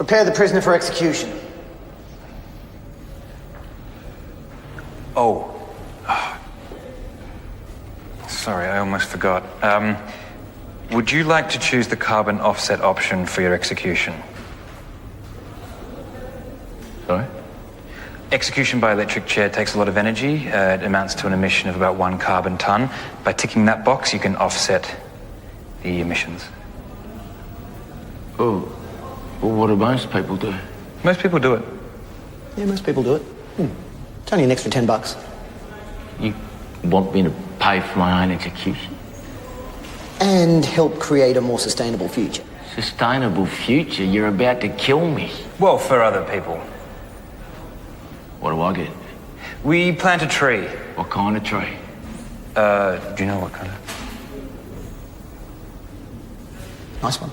Prepare the prisoner for execution. Oh. Sorry, I almost forgot. Would you like to choose the carbon offset option for your execution? Sorry? Execution by electric chair takes a lot of energy. It amounts to an emission of about 1 carbon ton. By ticking that box, you can offset the emissions. Oh, well, what do most people do? Most people do it. Yeah, most people do it. It's only an extra $10. You want me to pay for my own execution? And help create a more sustainable future. Sustainable future? You're about to kill me. Well, for other people. What do I get? We plant a tree. What kind of tree? Do you know what kind of? Nice one.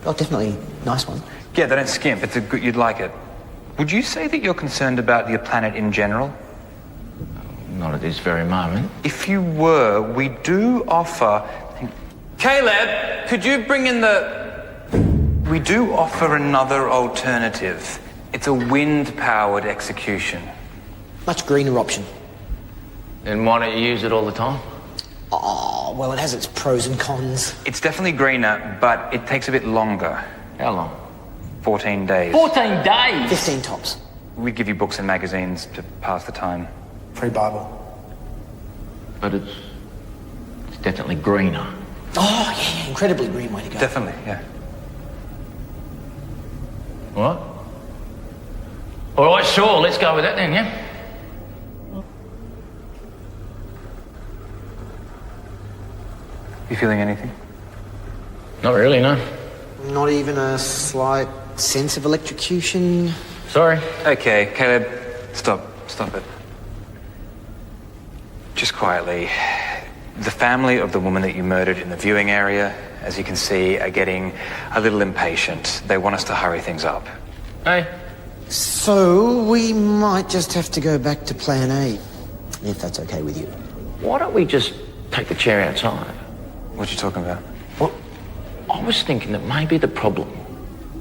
Oh, definitely nice one. Yeah, they don't skimp. It's a good, you'd like it. Would you say that you're concerned about your planet in general? Not at this very moment. If you were, we do offer... Caleb, could you bring in the... We do offer another alternative. It's a wind-powered execution. Much greener option. Then why don't you use it all the time? Oh, well, it has its pros and cons. It's definitely greener, but it takes a bit longer. How long? 14 days. 14 days? 15 tops. We give you books and magazines to pass the time. Free Bible. But it's definitely greener. Oh, yeah, incredibly green way to go. Definitely, yeah. What? All right, sure, let's go with that then, yeah? You feeling anything? Not really, no. Not even a slight sense of electrocution? Sorry. Okay, Caleb, stop it. Just quietly. The family of the woman that you murdered in the viewing area, as you can see, are getting a little impatient. They want us to hurry things up. Hey. So, we might just have to go back to plan A, if that's okay with you. Why don't we just take the chair outside? What are you talking about? Well, I was thinking that maybe the problem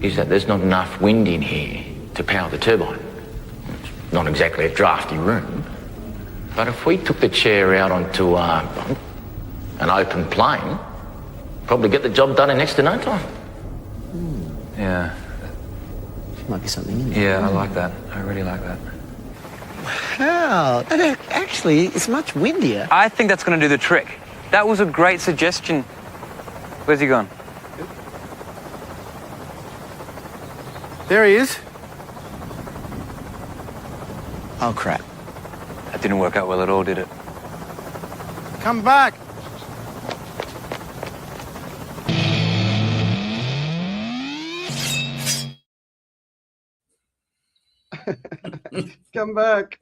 is that there's not enough wind in here to power the turbine. It's not exactly a drafty room. But if we took the chair out onto an open plain, probably get the job done in next to no time. Yeah. Might be something in there. Yeah, I like that. I really like that. Wow. Actually, it's much windier. I think that's going to do the trick. That was a great suggestion. Where's he gone? There he is. Oh, crap. That didn't work out well at all, did it? Come back. Come back.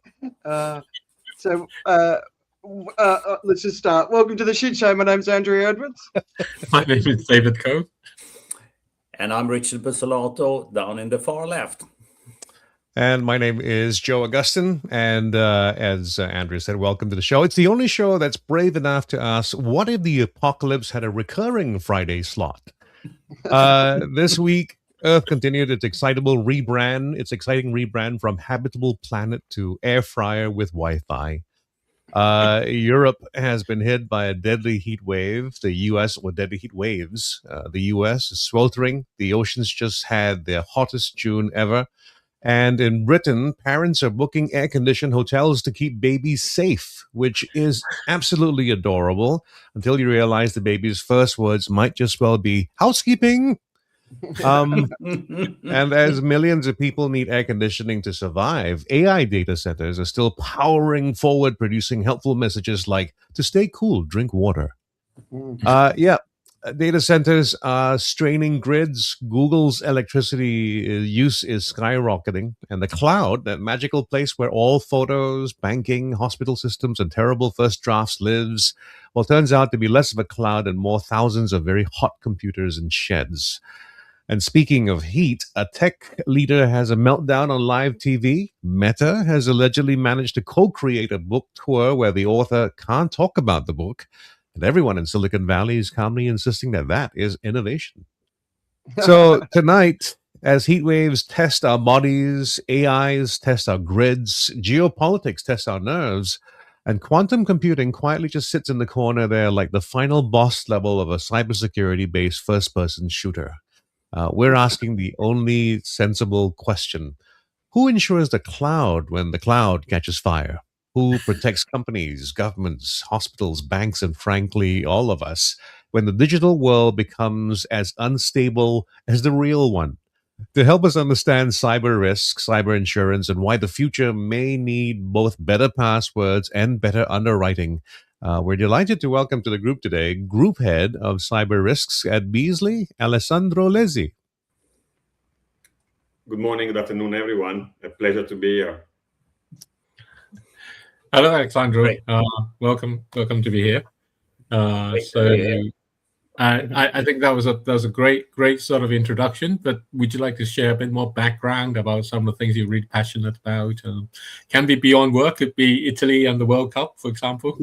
Let's just start. Welcome to the Shit Show. My name's Andrew Edwards. My name is David Coe. And I'm Richard Bussolato, down in the far left. And my name is Joe Augustin, and as Andrew said, welcome to the show. It's the only show that's brave enough to ask, what if the apocalypse had a recurring Friday slot? This week, Earth continued its exciting rebrand from habitable planet to air fryer with Wi-Fi. Europe has been hit by a deadly heat wave. The U.S. or deadly heat waves. The U.S. is sweltering. The oceans just had their hottest June ever. And in Britain, parents are booking air-conditioned hotels to keep babies safe, which is absolutely adorable until you realize the baby's first words might just well be housekeeping. And as millions of people need air conditioning to survive, AI data centers are still powering forward, producing helpful messages like, to stay cool, drink water. Data centers are straining grids. Google's electricity use is skyrocketing. And the cloud, that magical place where all photos, banking, hospital systems, and terrible first drafts lives, well, turns out to be less of a cloud and more thousands of very hot computers and sheds. And speaking of heat, a tech leader has a meltdown on live TV. Meta has allegedly managed to co-create a book tour where the author can't talk about the book. And everyone in Silicon Valley is calmly insisting that that is innovation. So tonight, As heat waves test our bodies, AIs test our grids, geopolitics test our nerves, and quantum computing quietly just sits in the corner there like the final boss level of a cybersecurity based first person shooter. We're asking the only sensible question: who insures the cloud when the cloud catches fire? Who protects companies, governments, hospitals, banks, and frankly, all of us when the digital world becomes as unstable as the real one? To help us understand cyber risks, cyber insurance, and why the future may need both better passwords and better underwriting, we're delighted to welcome to the group today Group Head of Cyber Risks at Beazley, Alessandro Lezzi. Good morning, good afternoon, everyone. A pleasure to be here. Hello, Alessandro. Welcome to be here. I think that was a great sort of introduction. But would you like to share a bit more background about some of the things you're really passionate about? Can be beyond work. Could be Italy and the World Cup, for example.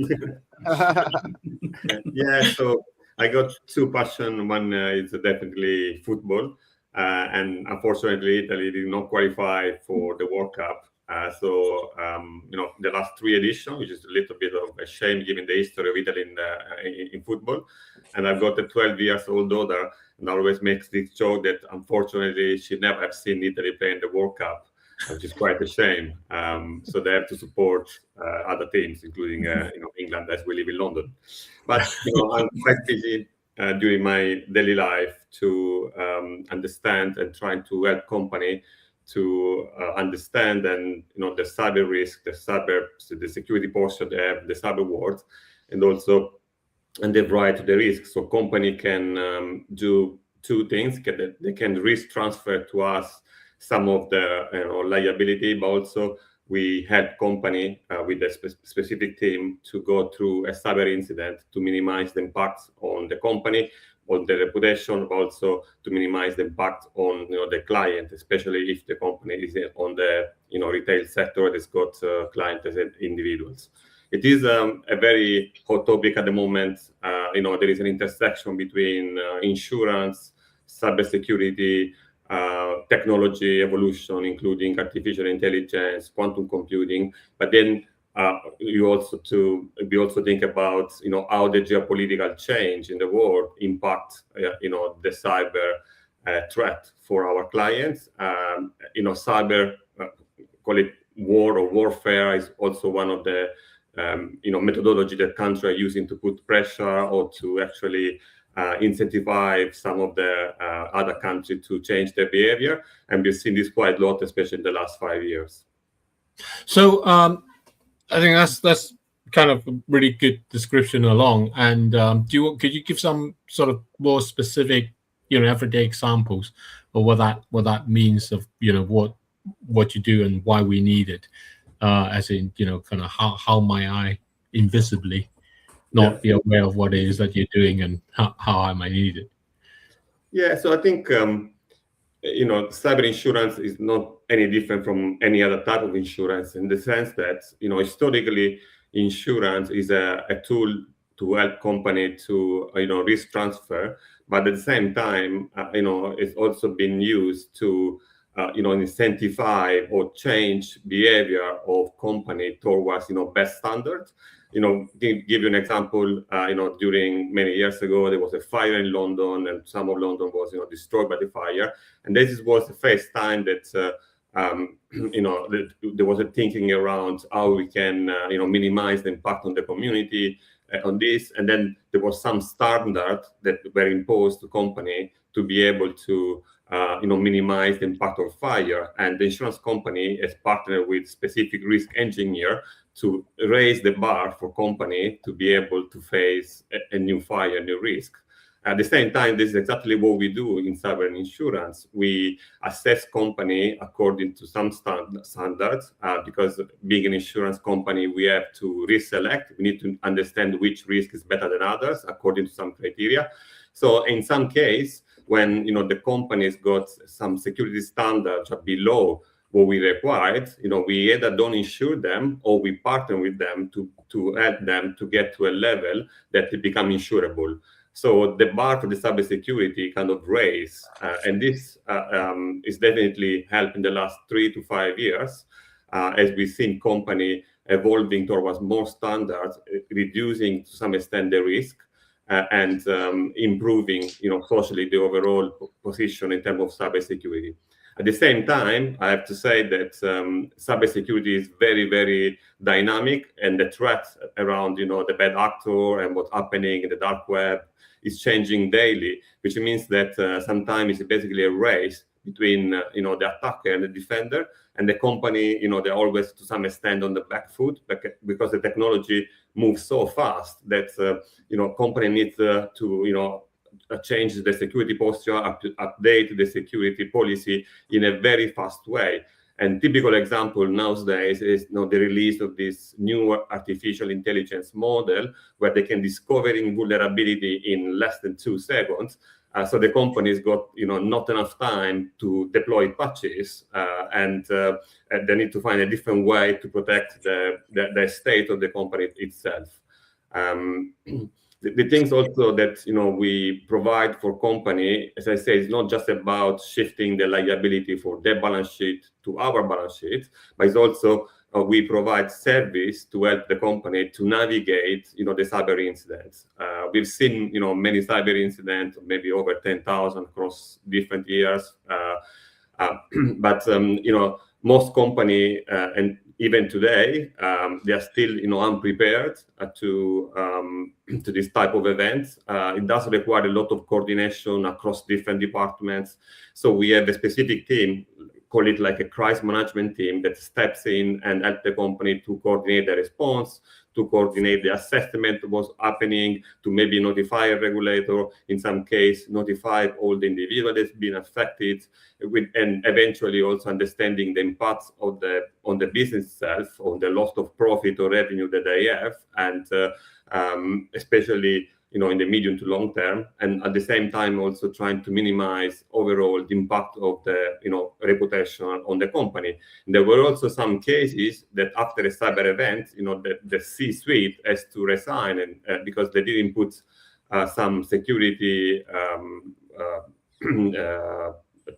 Yeah. So I got two passions. One is definitely football, and unfortunately, Italy did not qualify for the World Cup. The last three editions, which is a little bit of a shame given the history of Italy in football. And I've got a 12-year-old daughter, and always makes this joke that unfortunately she never have seen Italy play in the World Cup, which is quite a shame. So they have to support other teams, including England, as we live in London. But I'm quite busy during my daily life to understand and trying to help company to understand and the cyber risk, the security posture they have, the cyber world, and also the right to the risk. So company can do two things. They can risk transfer to us some of the liability, but also we help company with a specific team to go through a cyber incident to minimize the impact on the company, on the reputation, but also to minimize the impact on the client, especially if the company is on the retail sector that's got clients as individuals. It is a very hot topic at the moment. There is an intersection between insurance, cybersecurity, technology evolution, including artificial intelligence, quantum computing. But then we also think about how the geopolitical change in the world impact the cyber threat for our clients. Cyber, call it war or warfare, is also one of the methodology that countries are using to put pressure or to actually incentivize some of the other countries to change their behavior. And we've seen this quite a lot, especially in the last 5 years. So I think that's kind of a really good description along. And could you give some sort of more specific, everyday examples of what that means of what you do and why we need it? As in, kind of how might I invisibly not be aware of what it is that you're doing and how I might need it? Yeah, so I think, cyber insurance is not any different from any other type of insurance in the sense that, historically, insurance is a tool to help company to, risk transfer. But at the same time, it's also been used to incentivize or change behavior of company towards, best standards. To give you an example, during many years ago, there was a fire in London and some of London was, destroyed by the fire. And this was the first time that, there was a thinking around how we can, minimize the impact on the community on this. And then there was some standard that were imposed to company to be able to minimize the impact of fire. And the insurance company has partnered with specific risk engineer to raise the bar for company to be able to face a new fire, new risk. At the same time, this is exactly what we do in cyber insurance. We assess company according to some standards, because being an insurance company, we have to risk select. We need to understand which risk is better than others according to some criteria. So in some case, when the company's got some security standards are below what we required, we either don't insure them or we partner with them to help them to get to a level that they become insurable. So the bar for the cybersecurity kind of raised, and this is definitely helped in the last 3 to 5 years, as we've seen company evolving towards more standards, reducing to some extent the risk, and improving, socially the overall position in terms of cybersecurity. At the same time, I have to say that cybersecurity is very, very dynamic, and the threats around, the bad actor and what's happening in the dark web is changing daily, which means that sometimes it's basically a race between, the attacker and the defender, and the company, they're always to some extent on the back foot because the technology moves so fast that, company needs to, change the security posture, update the security policy in a very fast way. And typical example nowadays is the release of this new artificial intelligence model where they can discovering vulnerability in less than 2 seconds. So the company's got not enough time to deploy patches, and they need to find a different way to protect the state of the company itself. The things also that we provide for company, as I say, is not just about shifting the liability for their balance sheet to our balance sheet, but it's also we provide service to help the company to navigate the cyber incidents. We've seen many cyber incidents, maybe over 10,000 across different years, but most company and even today, they are still, unprepared to this type of events. It does require a lot of coordination across different departments. So we have a specific team, call it like a crisis management team, that steps in and help the company to coordinate the response, to coordinate the assessment of what's happening, to maybe notify a regulator, in some case, notify all the individual that's been affected, and eventually also understanding the impacts of on the business itself, on the loss of profit or revenue that they have, and especially in the medium to long term, and at the same time also trying to minimize overall the impact of the reputation on the company. And there were also some cases that after a cyber event, the C-suite has to resign, and because they didn't put some security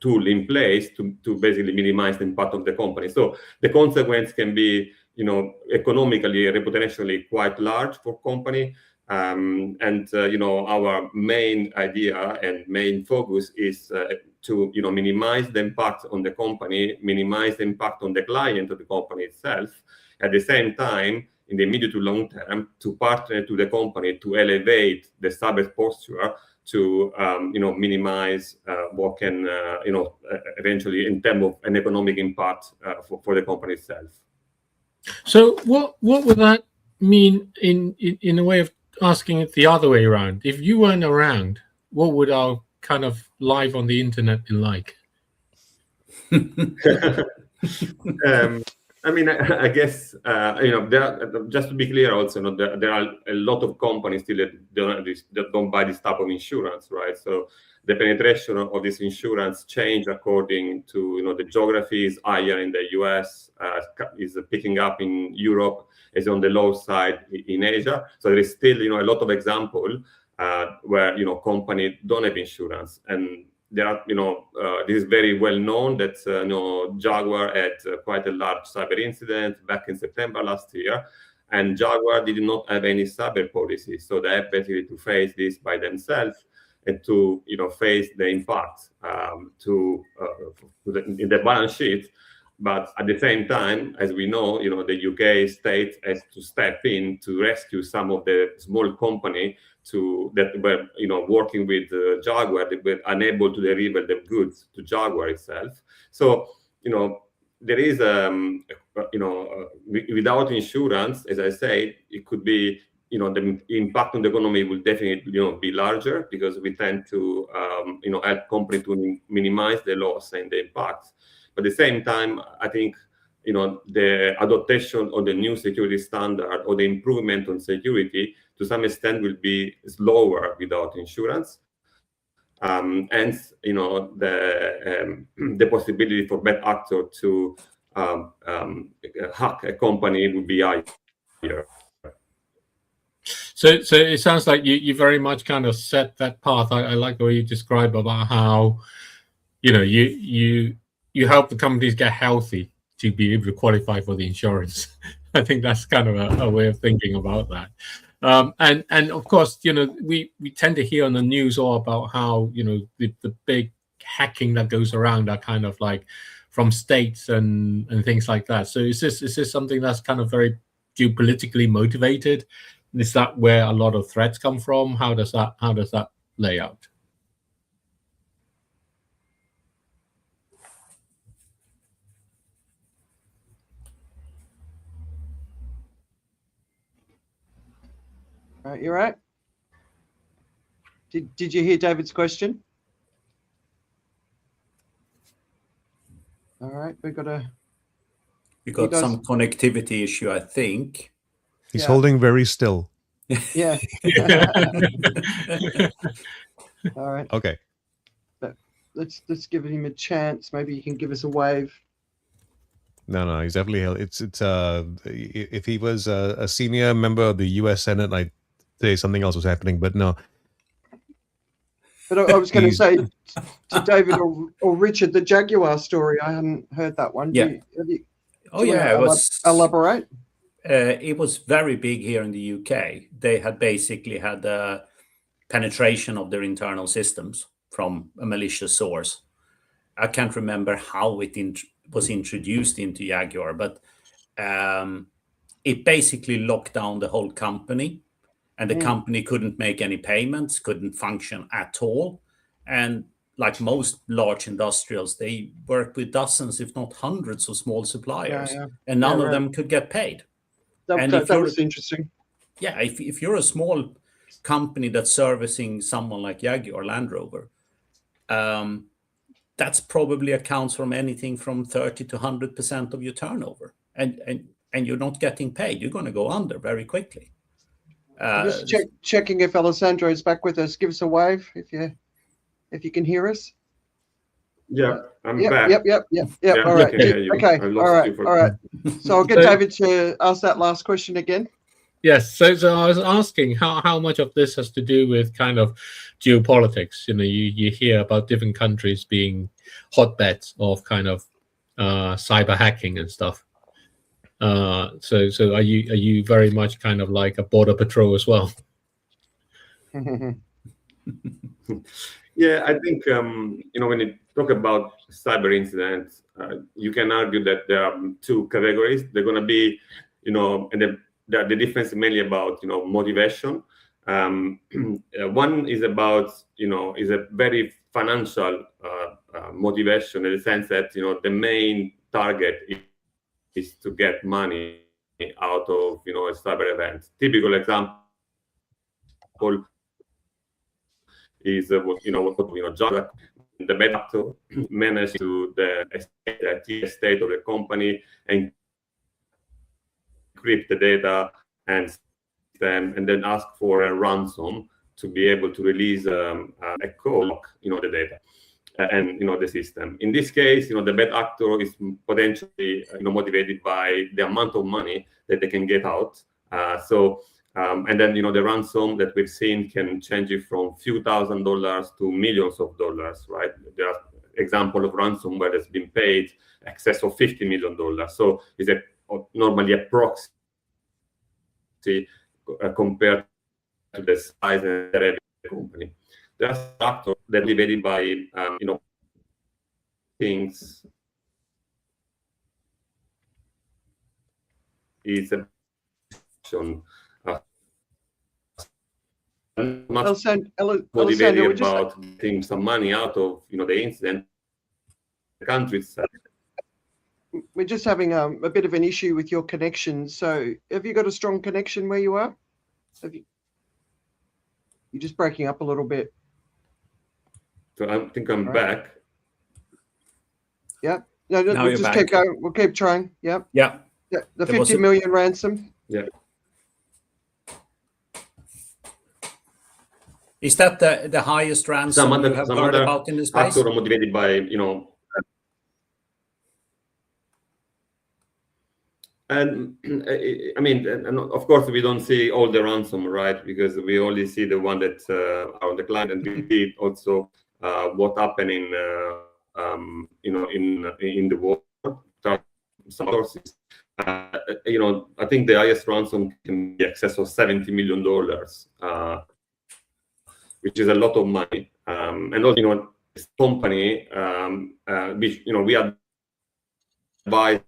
tool in place to basically minimize the impact of the company. So the consequence can be economically, reputationally quite large for company. Our main idea and main focus is to minimize the impact on the company, minimize the impact on the client of the company itself. At the same time, in the medium to long term, to partner to the company to elevate the cyber posture to minimize what can eventually in terms of an economic impact for the company itself. So what would that mean in a way of asking it the other way around? If you weren't around, what would our kind of life on the internet be like? I guess just to be clear, also, there are a lot of companies still that don't buy this type of insurance, right? So the penetration of this insurance change according to the geography is higher in the US, is picking up in Europe, is on the low side in Asia. So there is still a lot of example where companies don't have insurance, and there are this is very well known that Jaguar had quite a large cyber incident back in September last year, and Jaguar did not have any cyber policy, so they have basically to face this by themselves and to face the impact in the balance sheet. But at the same time, as we know, the UK state has to step in to rescue some of the small company that were, working with Jaguar, that were unable to deliver the goods to Jaguar itself. So, there is, without insurance, as I say, it could be, the impact on the economy will definitely, be larger because we tend to, help companies to minimize the loss and the impact. At the same time, I think the adoption of the new security standard or the improvement on security to some extent will be slower without insurance. Hence, the possibility for bad actor to hack a company would be higher. So it sounds like you very much kind of set that path. I like the way you describe about how, you help the companies get healthy to be able to qualify for the insurance. I think that's kind of a way of thinking about that. And of course, we tend to hear on the news all about how, the big hacking that goes around are kind of like from states and things like that. So is this something that's kind of very geopolitically motivated? Is that where a lot of threats come from? How does that lay out? You're right. Did you hear David's question? All right, we got some connectivity issue, I think. He's holding very still. Yeah. All right. Okay. But let's give him a chance. Maybe he can give us a wave. No, he's definitely. It's if he was a senior member of the U.S. Senate, I'd say something else was happening, but no. But I was going to say to David or Richard, the Jaguar story. I hadn't heard that one. Yeah. It was elaborate. It was very big here in the UK. They had basically had a penetration of their internal systems from a malicious source. I can't remember how it was introduced into Jaguar, but it basically locked down the whole company, and the company couldn't make any payments, couldn't function at all. And like most large industrials, they work with dozens, if not hundreds, of small suppliers, and none of them could get paid. That was interesting. Yeah, if you're a small company that's servicing someone like Jaguar Land Rover, that's probably accounts from anything from 30 to 100% of your turnover, and you're not getting paid. You're going to go under very quickly. Just checking if Alessandro is back with us. Give us a wave if you can hear us. Yeah, I'm back. Yep. All right. Okay. All right. So I'll get David to ask that last question again. Yes. So I was asking how much of this has to do with kind of geopolitics. You hear about different countries being hotbeds of kind of cyber hacking and stuff. So are you very much kind of like a border patrol as well? Yeah, I think when you talk about cyber incidents, you can argue that there are two categories. They're going to be, and the difference is mainly about motivation. One is about is a very financial motivation, in the sense that the main target is to get money out of a cyber event. Typical example is John, the bad actor managed to the estate of the company and encrypt the data and then ask for a ransom to be able to release a code, the data and the system. In this case, the bad actor is potentially motivated by the amount of money that they can get out. And then the ransom that we've seen can change it from few $1,000s to millions of dollars, right? There are examples of ransomware that's been paid excess of $50 million. So it's normally a proxy compared to the size and the revenue of the company. There are factors that are motivated by things is a motivated about getting some money out of the incident. The country itself. We're just having a bit of an issue with your connection. So have you got a strong connection where you are? You're just breaking up a little bit. So I think I'm back. Yeah. No, we'll just keep going. We'll keep trying. Yeah. Yeah. The 50 million ransom. Yeah. Is that the highest ransom you have heard about in this space? Actors are motivated by And I mean, and of course, we don't see all the ransom, right? Because we only see the one that are on the client, and we see also what happened in in the war. Some sources, I think the highest ransom can be in excess of $70 million, which is a lot of money. And also, this company, which we advise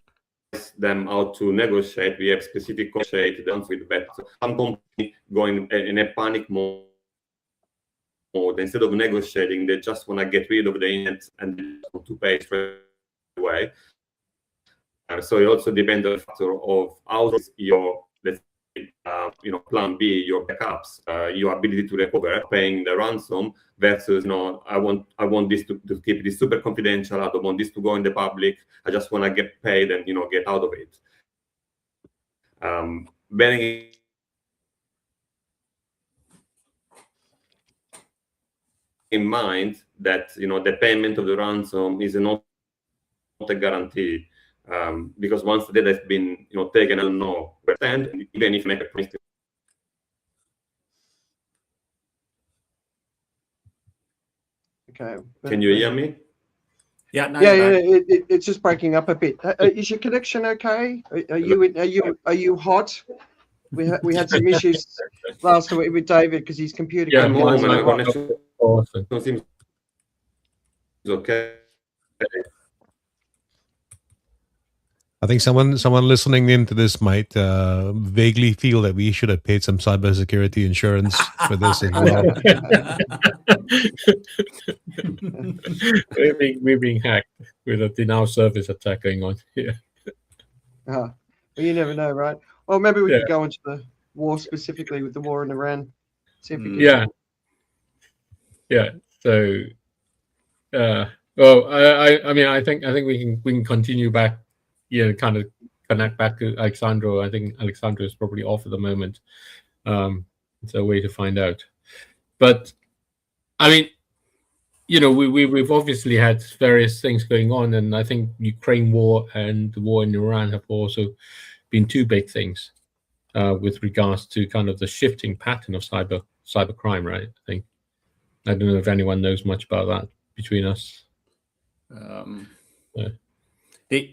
them how to negotiate. We have specific negotiate them with that. So some company going in a panic mode. Instead of negotiating, they just want to get rid of the internet and they want to pay straight away. So it also depends on the factor of how your, let's say, plan B, your backups, your ability to recover, paying the ransom versus, I want this to keep this super confidential. I don't want this to go in the public. I just want to get paid and, get out of it. Bearing in mind that, the payment of the ransom is not a guarantee. Because once the data has been taken, I don't know where it stands, even if you make a promise. Okay. Can you hear me? Yeah, no, it's just breaking up a bit. Is your connection okay? Are you hot? We had some issues last week with David because his computer came on. My connection seems okay. I think someone listening into this might vaguely feel that we should have paid some cybersecurity insurance for this as well. We're being hacked with a denial service attack going on here. Well, you never know, right? Well, maybe we could go into the war specifically with the war in Iran. See if we can... So, well, I mean, I think we can continue back. Kind of connect back to Alessandro. I think Alessandro is probably off at the moment. It's a way to find out. But I mean, we've obviously had various things going on, and I think Ukraine war and the war in Iran have also been two big things with regards to kind of the shifting pattern of cybercrime, right? I don't know if anyone knows much about that between us.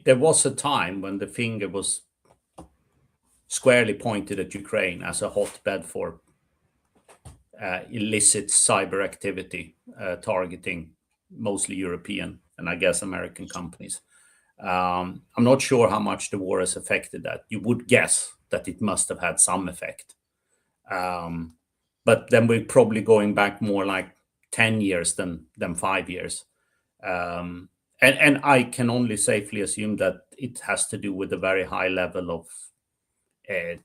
There was a time when the finger was squarely pointed at Ukraine as a hotbed for illicit cyber activity, targeting mostly European and I guess American companies. I'm not sure how much the war has affected that. You would guess that it must have had some effect. But then we're probably going back more like 10 years than 5 years. And I can only safely assume that it has to do with a very high level of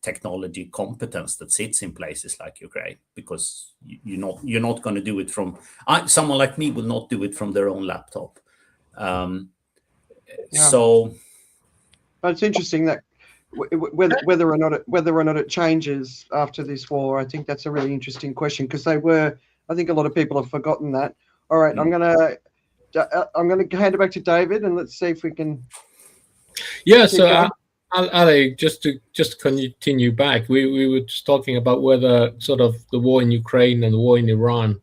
technology competence that sits in places like Ukraine, because you're not going to do it from someone like me will not do it from their own laptop. So, but it's interesting that whether or not it changes after this war. I think that's a really interesting question, because I think a lot of people have forgotten that. All right, I'm gonna hand it back to David, and let's see if we can. Yeah. So, Ale, just to continue back, we were just talking about whether sort of the war in Ukraine and the war in Iran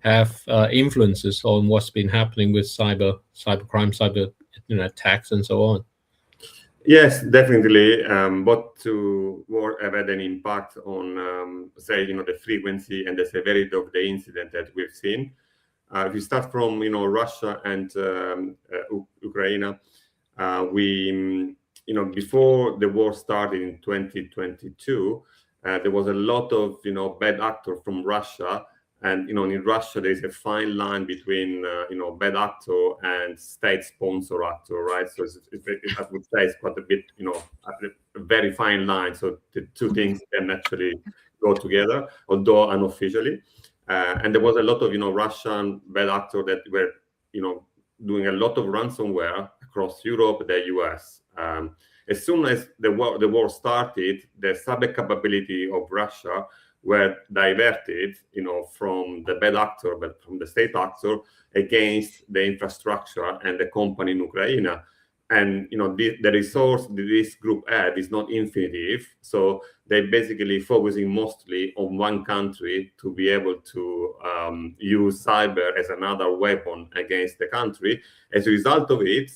have influences on what's been happening with cybercrime, cyber attacks, and so on. Yes, definitely. But to war have had an impact on, say, the frequency and the severity of the incident that we've seen. If you start from, Russia and Ukraine, we, before the war started in 2022, there was a lot of, bad actors from Russia. And, in Russia, there's a fine line between, bad actor and state-sponsor actor, right? So I would say it's quite a bit, a very fine line. So the two things can actually go together, although unofficially. And there was a lot of, Russian bad actors that were, doing a lot of ransomware across Europe, the US. As soon as the war started, the cyber capability of Russia were diverted, from the bad actor, but from the state actor against the infrastructure and the company in Ukraine. and the resource this group had is not infinitive, so they're basically focusing mostly on one country to be able to use cyber as another weapon against the country. As a result of it,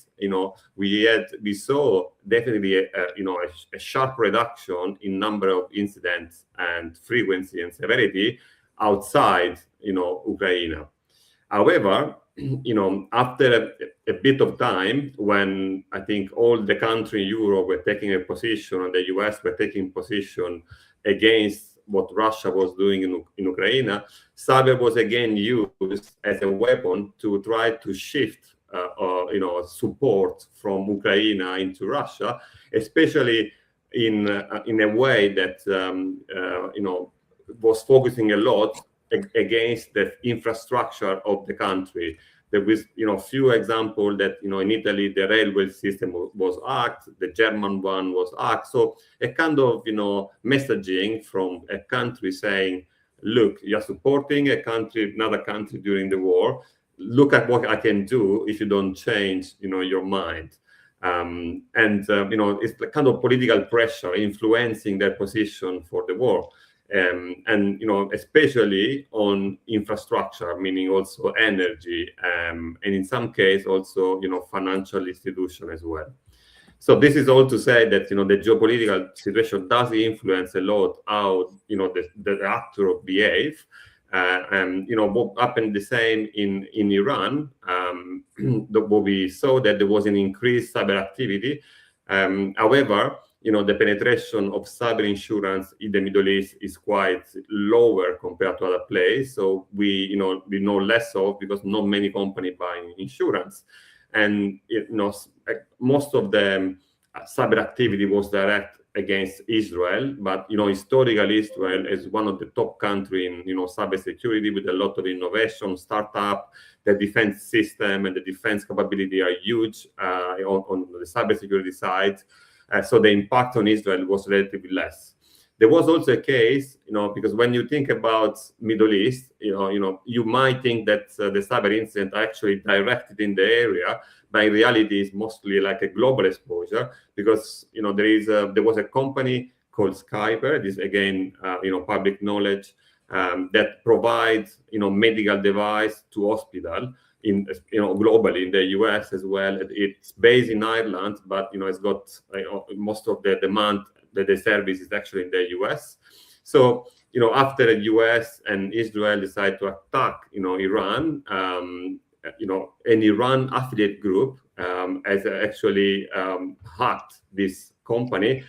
we saw definitely a sharp reduction in number of incidents and frequency and severity outside Ukraine. However, after a bit of time, when I think all the countries in Europe were taking a position and the US were taking position against what Russia was doing in Ukraine, cyber was again used as a weapon to try to shift support from Ukraine into Russia, especially in a way that was focusing a lot against the infrastructure of the country. There was, few examples that, in Italy, the railway system was hacked, the German one was hacked. So a kind of, messaging from a country saying, look, you're supporting another country during the war. Look at what I can do if you don't change, your mind. It's the kind of political pressure influencing their position for the war. And especially on infrastructure, meaning also energy, and in some case also financial institution as well. So this is all to say that the geopolitical situation does influence a lot how the actor behave. What happened the same in Iran. What we saw that there was an increased cyber activity. However, the penetration of cyber insurance in the Middle East is quite lower compared to other places. So we know less of, because not many companies buy insurance, and most of the cyber activity was direct against Israel. But historically, Israel is one of the top countries in cybersecurity, with a lot of innovation, startup. The defense system and the defense capability are huge on the cybersecurity side. So the impact on Israel was relatively less. There was also a case, because when you think about Middle East, you might think that the cyber incident are actually directed in the area, but in reality, it's mostly like a global exposure, because there was a company called Skyper. This again, public knowledge, that provides medical device to hospital. Globally in the US as well. It's based in Ireland, but it's got most of the demand that the service is actually in the US. So after the US and Israel decided to attack Iran, an Iran affiliate group has actually hacked this company,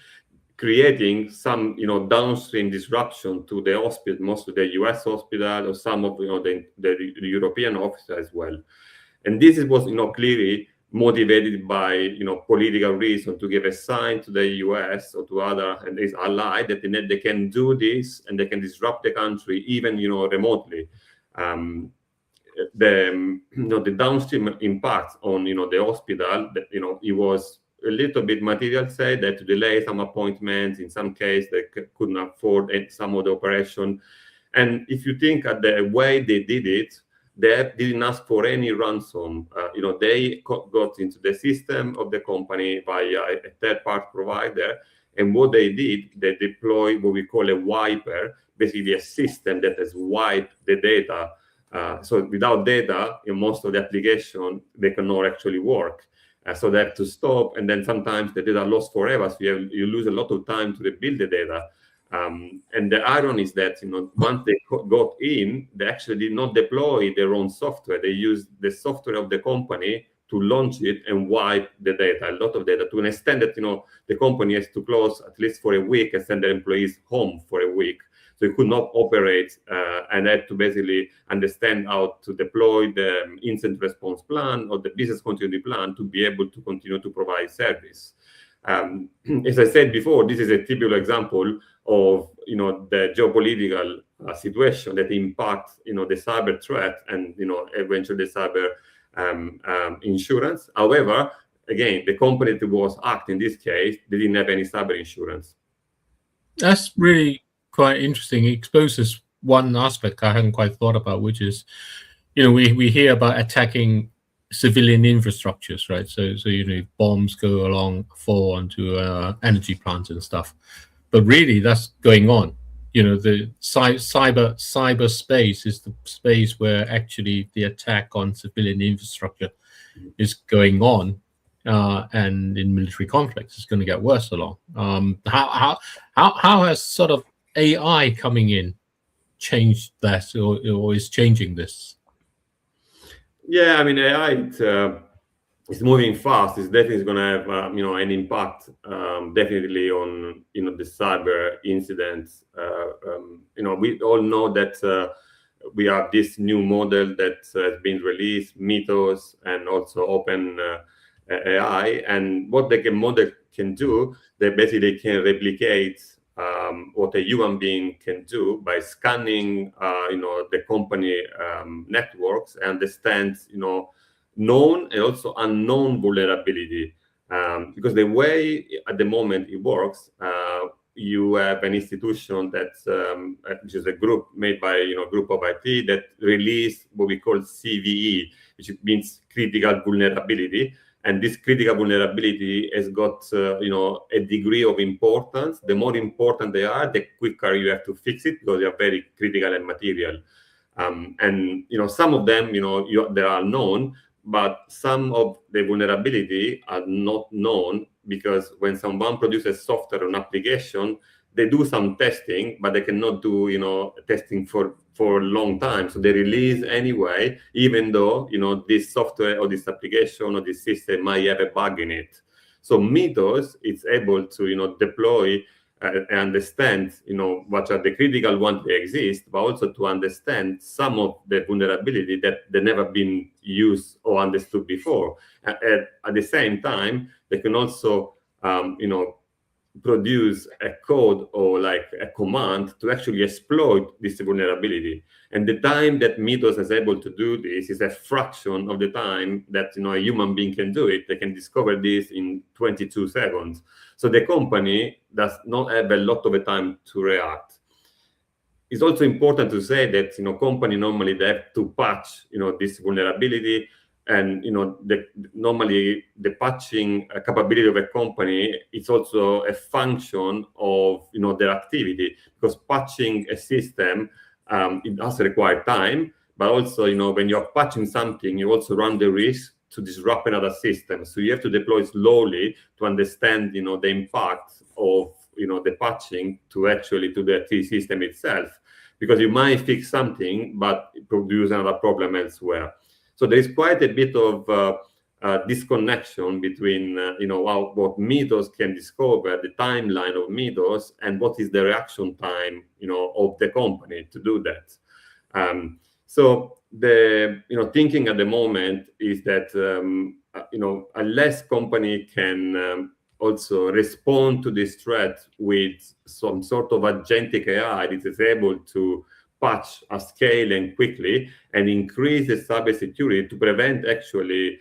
creating some downstream disruption to the hospital, most of the US hospital, or some of the European hospital as well. And this was clearly motivated by political reason, to give a sign to the US or to other and its allies that they can do this and they can disrupt the country even remotely. The downstream impact on the hospital, that it was a little bit material, say that to delay some appointments. In some case, they couldn't afford some of the operation. And if you think at the way they did it, they didn't ask for any ransom. They got into the system of the company via a third-party provider. And what they did, they deployed what we call a wiper, basically a system that has wiped the data. So without data, in most of the application, they cannot actually work. So they have to stop, and then sometimes the data lost forever. So you lose a lot of time to rebuild the data. And the irony is that once they got in, they actually did not deploy their own software. They used the software of the company to launch it and wipe the data, a lot of data, to an extent that the company has to close at least for a week and send their employees home for a week. So you could not operate and had to basically understand how to deploy the incident response plan or the business continuity plan to be able to continue to provide service. As I said before, this is a typical example of the geopolitical situation that impacts the cyber threat and eventually the cyber insurance. However, again, the company that was hacked in this case, they didn't have any cyber insurance. That's really quite interesting. It exposes one aspect I hadn't quite thought about, which is, we hear about attacking civilian infrastructures, right? So bombs go along, fall onto energy plants and stuff. But really, that's going on. The cyberspace is the space where actually the attack on civilian infrastructure is going on, and in military conflicts, it's going to get worse along. How has sort of AI coming in changed that, or is changing this? Yeah, I mean, AI it's moving fast. It's definitely going to have an impact definitely on the cyber incidents. We all know that we have this new model that has been released, Mythos, and also Open AI. And what the model can do, they basically can replicate what a human being can do by scanning the company networks and understand known and also unknown vulnerability, because the way at the moment it works, you have an institution that which is a group made by group of IT that release what we call CVE, which means critical vulnerability. And this critical vulnerability has got a degree of importance. The more important they are, the quicker you have to fix it, because they are very critical and material. And some of them they are known, but some of the vulnerability are not known, because when someone produces software or an application, they do some testing, but they cannot do testing for a long time. So they release anyway, even though this software or this application or this system might have a bug in it. So Mythos is able to deploy and understand what are the critical ones that exist, but also to understand some of the vulnerability that they never been used or understood before. At the same time, they can also produce a code or like a command to actually exploit this vulnerability. And the time that Mythos is able to do this is a fraction of the time that a human being can do it. They can discover this in 22 seconds. So the company does not have a lot of the time to react. It's also important to say that company normally they have to patch this vulnerability. And normally the patching capability of a company is also a function of their activity, because patching a system it does require time, but also when you're patching something, you also run the risk to disrupt another system. So you have to deploy slowly to understand the impact of the patching to the system itself, because you might fix something but produce another problem elsewhere. So there is quite a bit of disconnection between what Mythos can discover, the timeline of Mythos, and what is the reaction time of the company to do that. So the thinking at the moment is that unless company can also respond to this threat with some sort of agentic AI that is able to patch at scale and quickly and increase the cybersecurity to prevent actually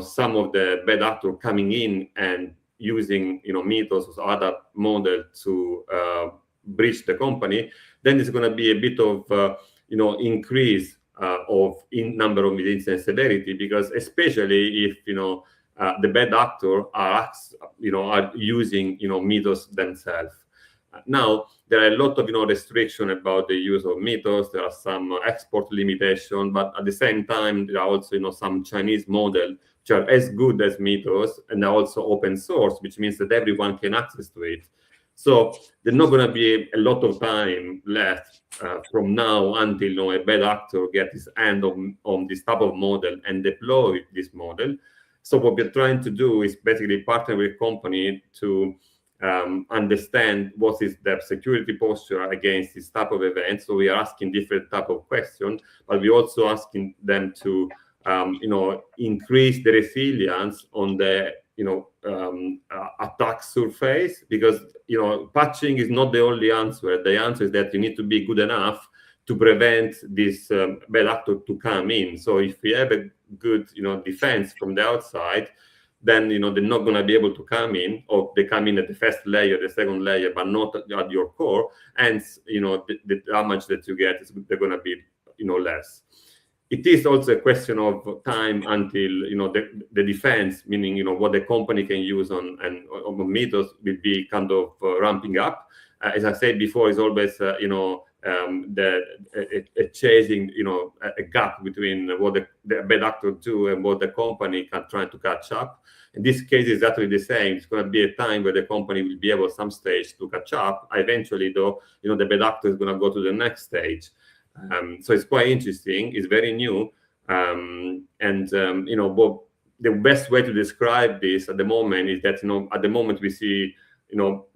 some of the bad actors coming in and using Mythos or other model to breach the company, then there's going to be a bit of increase of number of incident severity, because especially if the bad actor are using Mythos themselves. Now, there are a lot of restriction about the use of Mythos. There are some export limitation, but at the same time, there are also some Chinese models which are as good as Mythos, and they're also open source, which means that everyone can access to it. So there's not going to be a lot of time left from now until a bad actor gets his hand on this type of model and deploy this model. So what we're trying to do is basically partner with company to understand what is their security posture against this type of event. So we are asking different type of questions, but we're also asking them to increase the resilience on the attack surface, because patching is not the only answer. The answer is that you need to be good enough to prevent this bad actor to come in. So if we have a good defense from the outside, then they're not going to be able to come in, or they come in at the first layer, the second layer, but not at your core. And the damage that you get is they're going to be less. it is also a question of time until the defense, meaning what the company can use on methods will be kind of ramping up. As I said before, it's always chasing a gap between what the bad actors do and what the company can try to catch up. In this case, it's exactly the same. It's going to be a time where the company will be able at some stage to catch up. Eventually, though, the bad actor is going to go to the next stage. So it's quite interesting. It's very new, but the best way to describe this at the moment is that at the moment we see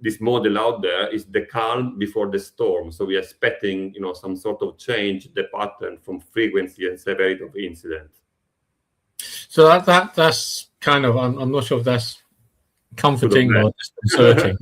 this model out there is the calm before the storm. So we are expecting some sort of change the pattern from frequency and severity of incident. So that's kind of I'm not sure if that's comforting or disconcerting,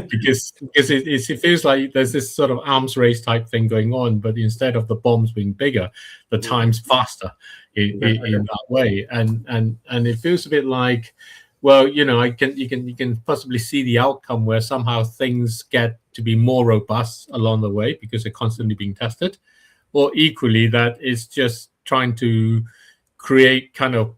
because it feels like there's this sort of arms race type thing going on, but instead of the bombs being bigger, the time's faster in that way, and it feels a bit like, well, you can possibly see the outcome where somehow things get to be more robust along the way because they're constantly being tested, or equally that it's just trying to create kind of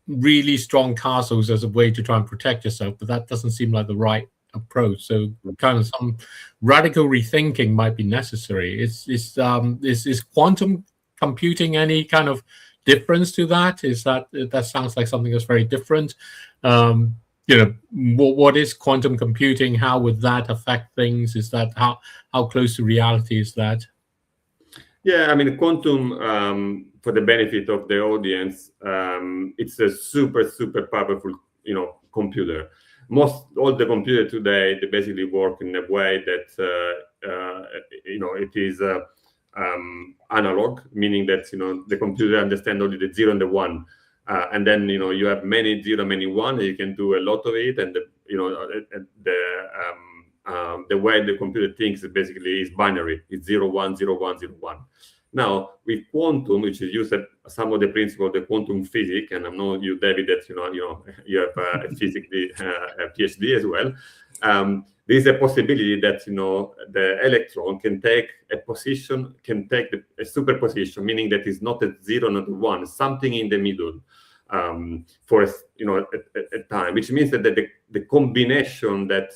really strong castles as a way to try and protect yourself, but that doesn't seem like the right approach. So kind of some radical rethinking might be necessary. Is quantum computing any kind of difference to that? That sounds like something that's very different. What is quantum computing? How would that affect things? Is that how close to reality is that? Yeah, I mean, quantum, for the benefit of the audience, it's a super powerful, computer. All the computers today, they basically work in a way that, it is analog, meaning that, the computer understands only the 0 and the 1. And then, you have many 0, many 1, and you can do a lot of it. And, the way the computer thinks basically is binary. It's 0, 1, 0, 1, 0, 1. Now, with quantum, which is used some of the principles of the quantum physics, and I know you, David, that you have a physics a PhD as well. There is a possibility that the electron can take a position, a superposition, meaning that it's not a 0, not a 1, something in the middle for a time, which means that the combination that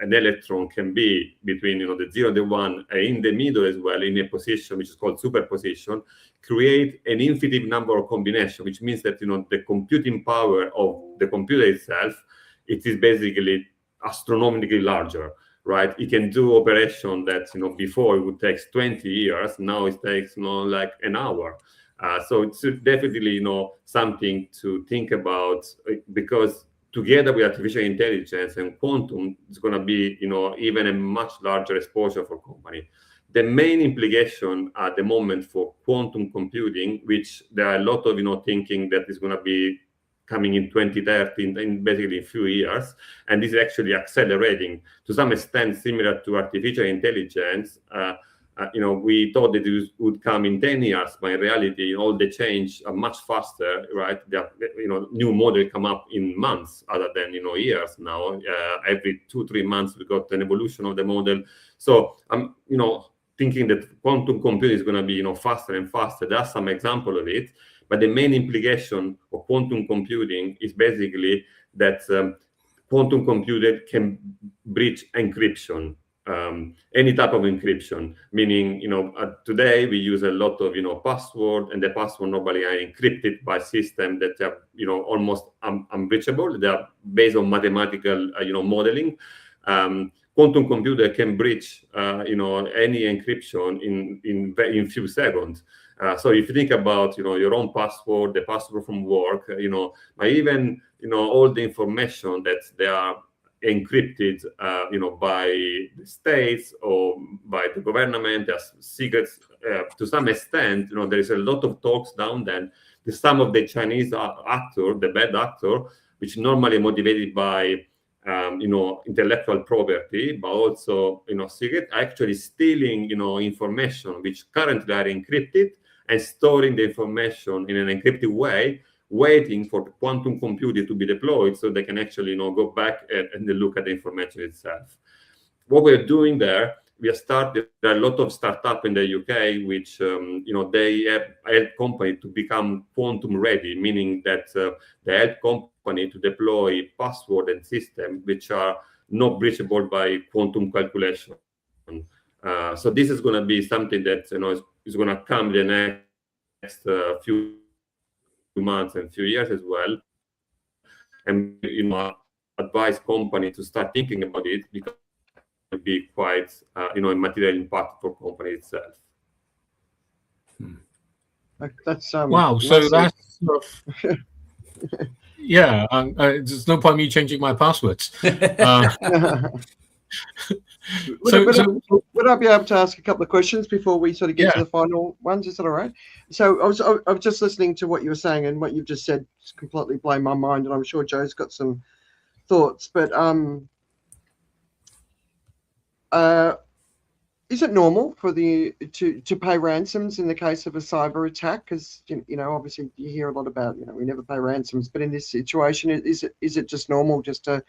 an electron can be between the 0 and the 1 in the middle as well, in a position which is called superposition, create an infinite number of combinations, which means that the computing power of the computer itself, it is basically astronomically larger, right? It can do operation that before it would take 20 years, now it takes like an hour. So it's definitely something to think about, because together with artificial intelligence and quantum, it's going to be even a much larger exposure for company. The main implication at the moment for quantum computing, which there are a lot of thinking that is going to be coming in 2030, in basically a few years, and this is actually accelerating to some extent, similar to artificial intelligence. We thought that it would come in 10 years, but in reality, all the change are much faster, right? New models come up in months, other than years now. Every 2-3 months, we got an evolution of the model. So I'm thinking that quantum computing is going to be faster and faster. There's some example of it, but the main implication of quantum computing is basically that quantum computer can breach encryption. Any type of encryption, meaning today we use a lot of password, and the password normally are encrypted by systems that are almost unbreachable. They are based on mathematical modeling. Quantum computer can breach any encryption in few seconds. So if you think about your own password, the password from work, but even all the information that they are encrypted, by the states or by the government as secrets. To some extent, there is a lot of talks down then. Some of the Chinese actor, the bad actor, which normally motivated by intellectual property, but also secret, actually stealing information which currently are encrypted and storing the information in an encrypted way, waiting for the quantum computer to be deployed so they can actually go back and look at the information itself. What we're doing there we are started. There are a lot of startups in the UK which they have help company to become quantum ready, meaning that they help company to deploy password and system which are not breachable by quantum calculation. So this is going to be something that is going to come the next few months and few years as well, and advise company to start thinking about it, because it will be quite a material impact for company itself. That's wow. So that's yeah. There's no point me changing my passwords. Would I be able to ask a couple of questions before we sort of get to the final ones? Is that all right? So I was just listening to what you were saying, and what you've just said just completely blown my mind, and I'm sure Joe's got some thoughts. But is it normal for to pay ransoms in the case of a cyber attack? Because obviously you hear a lot about we never pay ransoms, but in this situation, is it just normal just to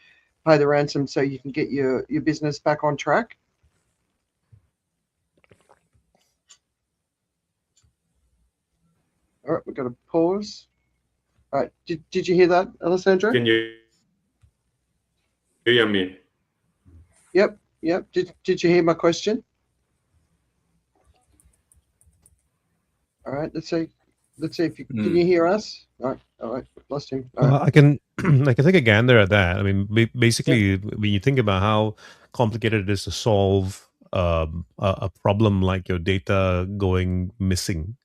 pay the ransom so you can get your business back on track? All right, we've got to pause. All right, did you hear that, Alessandro? Can you hear me? Yep. Did you hear my question? All right, let's see if you can you hear us? All right, lost him. Right. I can take a gander at that. I mean, basically, when you think about how complicated it is to solve a problem like your data going missing,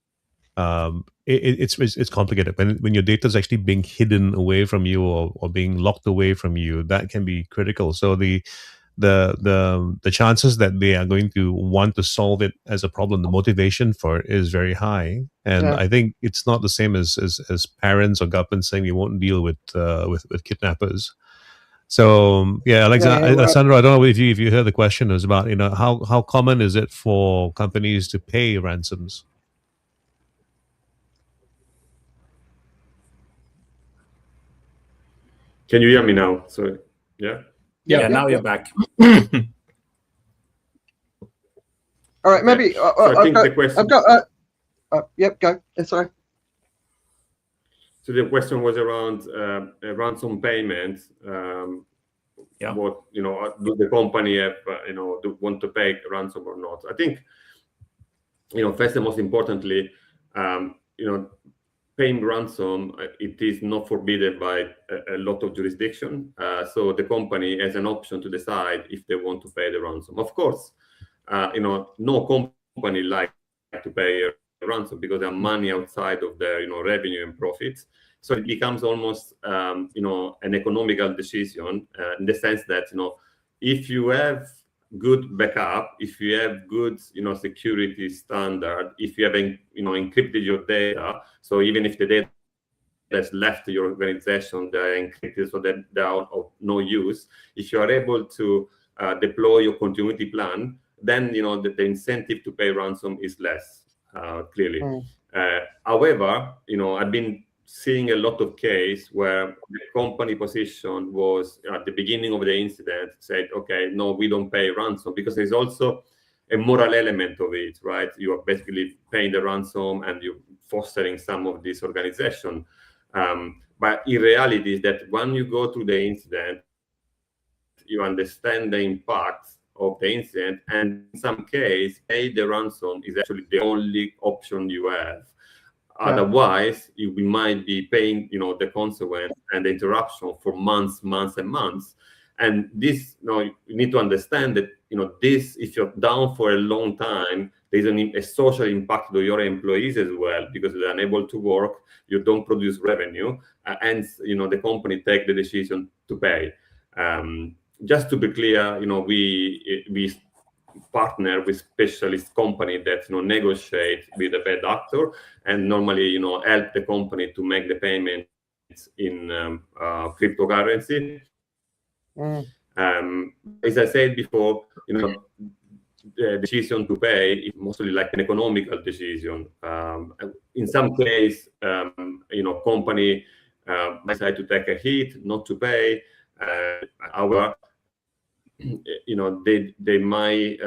it's complicated. When your data is actually being hidden away from you or being locked away from you, that can be critical. So the chances that they are going to want to solve it as a problem, the motivation for it is very high. And I think it's not the same as parents or government saying we won't deal with kidnappers. So Alessandro, I don't know if you heard the question. It was about how common is it for companies to pay ransoms? Can you hear me now? Sorry. Yeah. Yeah, now you're back. All right, maybe so I think the question. I've got. Yep, go. Sorry. So the question was around ransom payment. What do the company have? Do want to pay ransom or not? I think first and most importantly, paying ransom, it is not forbidden by a lot of jurisdiction. So the company has an option to decide if they want to pay the ransom. Of course, no company likes to pay a ransom because there are money outside of their revenue and profits. So it becomes almost an economical decision in the sense that if you have good backup, if you have good security standard, if you have encrypted your data, so even if the data that's left to your organization, they're encrypted so that they're out of no use, if you are able to deploy your continuity plan, then the incentive to pay ransom is less, clearly. However, I've been seeing a lot of cases where the company position was at the beginning of the incident said, okay, no, we don't pay ransom, because there's also a moral element of it, right? You are basically paying the ransom and you're fostering some of this organization. But in reality is that when you go through the incident, you understand the impact of the incident, and in some case, pay the ransom is actually the only option you have. Otherwise, we might be paying, the consequence and the interruption for months and months. And this, you need to understand that, this, if you're down for a long time, there's a social impact to your employees as well, because they're unable to work, you don't produce revenue, and, the company take the decision to pay. Just to be clear, we partner with specialist company that negotiate with a bad actor and normally help the company to make the payments in cryptocurrency. As I said before, the decision to pay is mostly like an economical decision. In some case, company decide to take a hit, not to pay. However, they might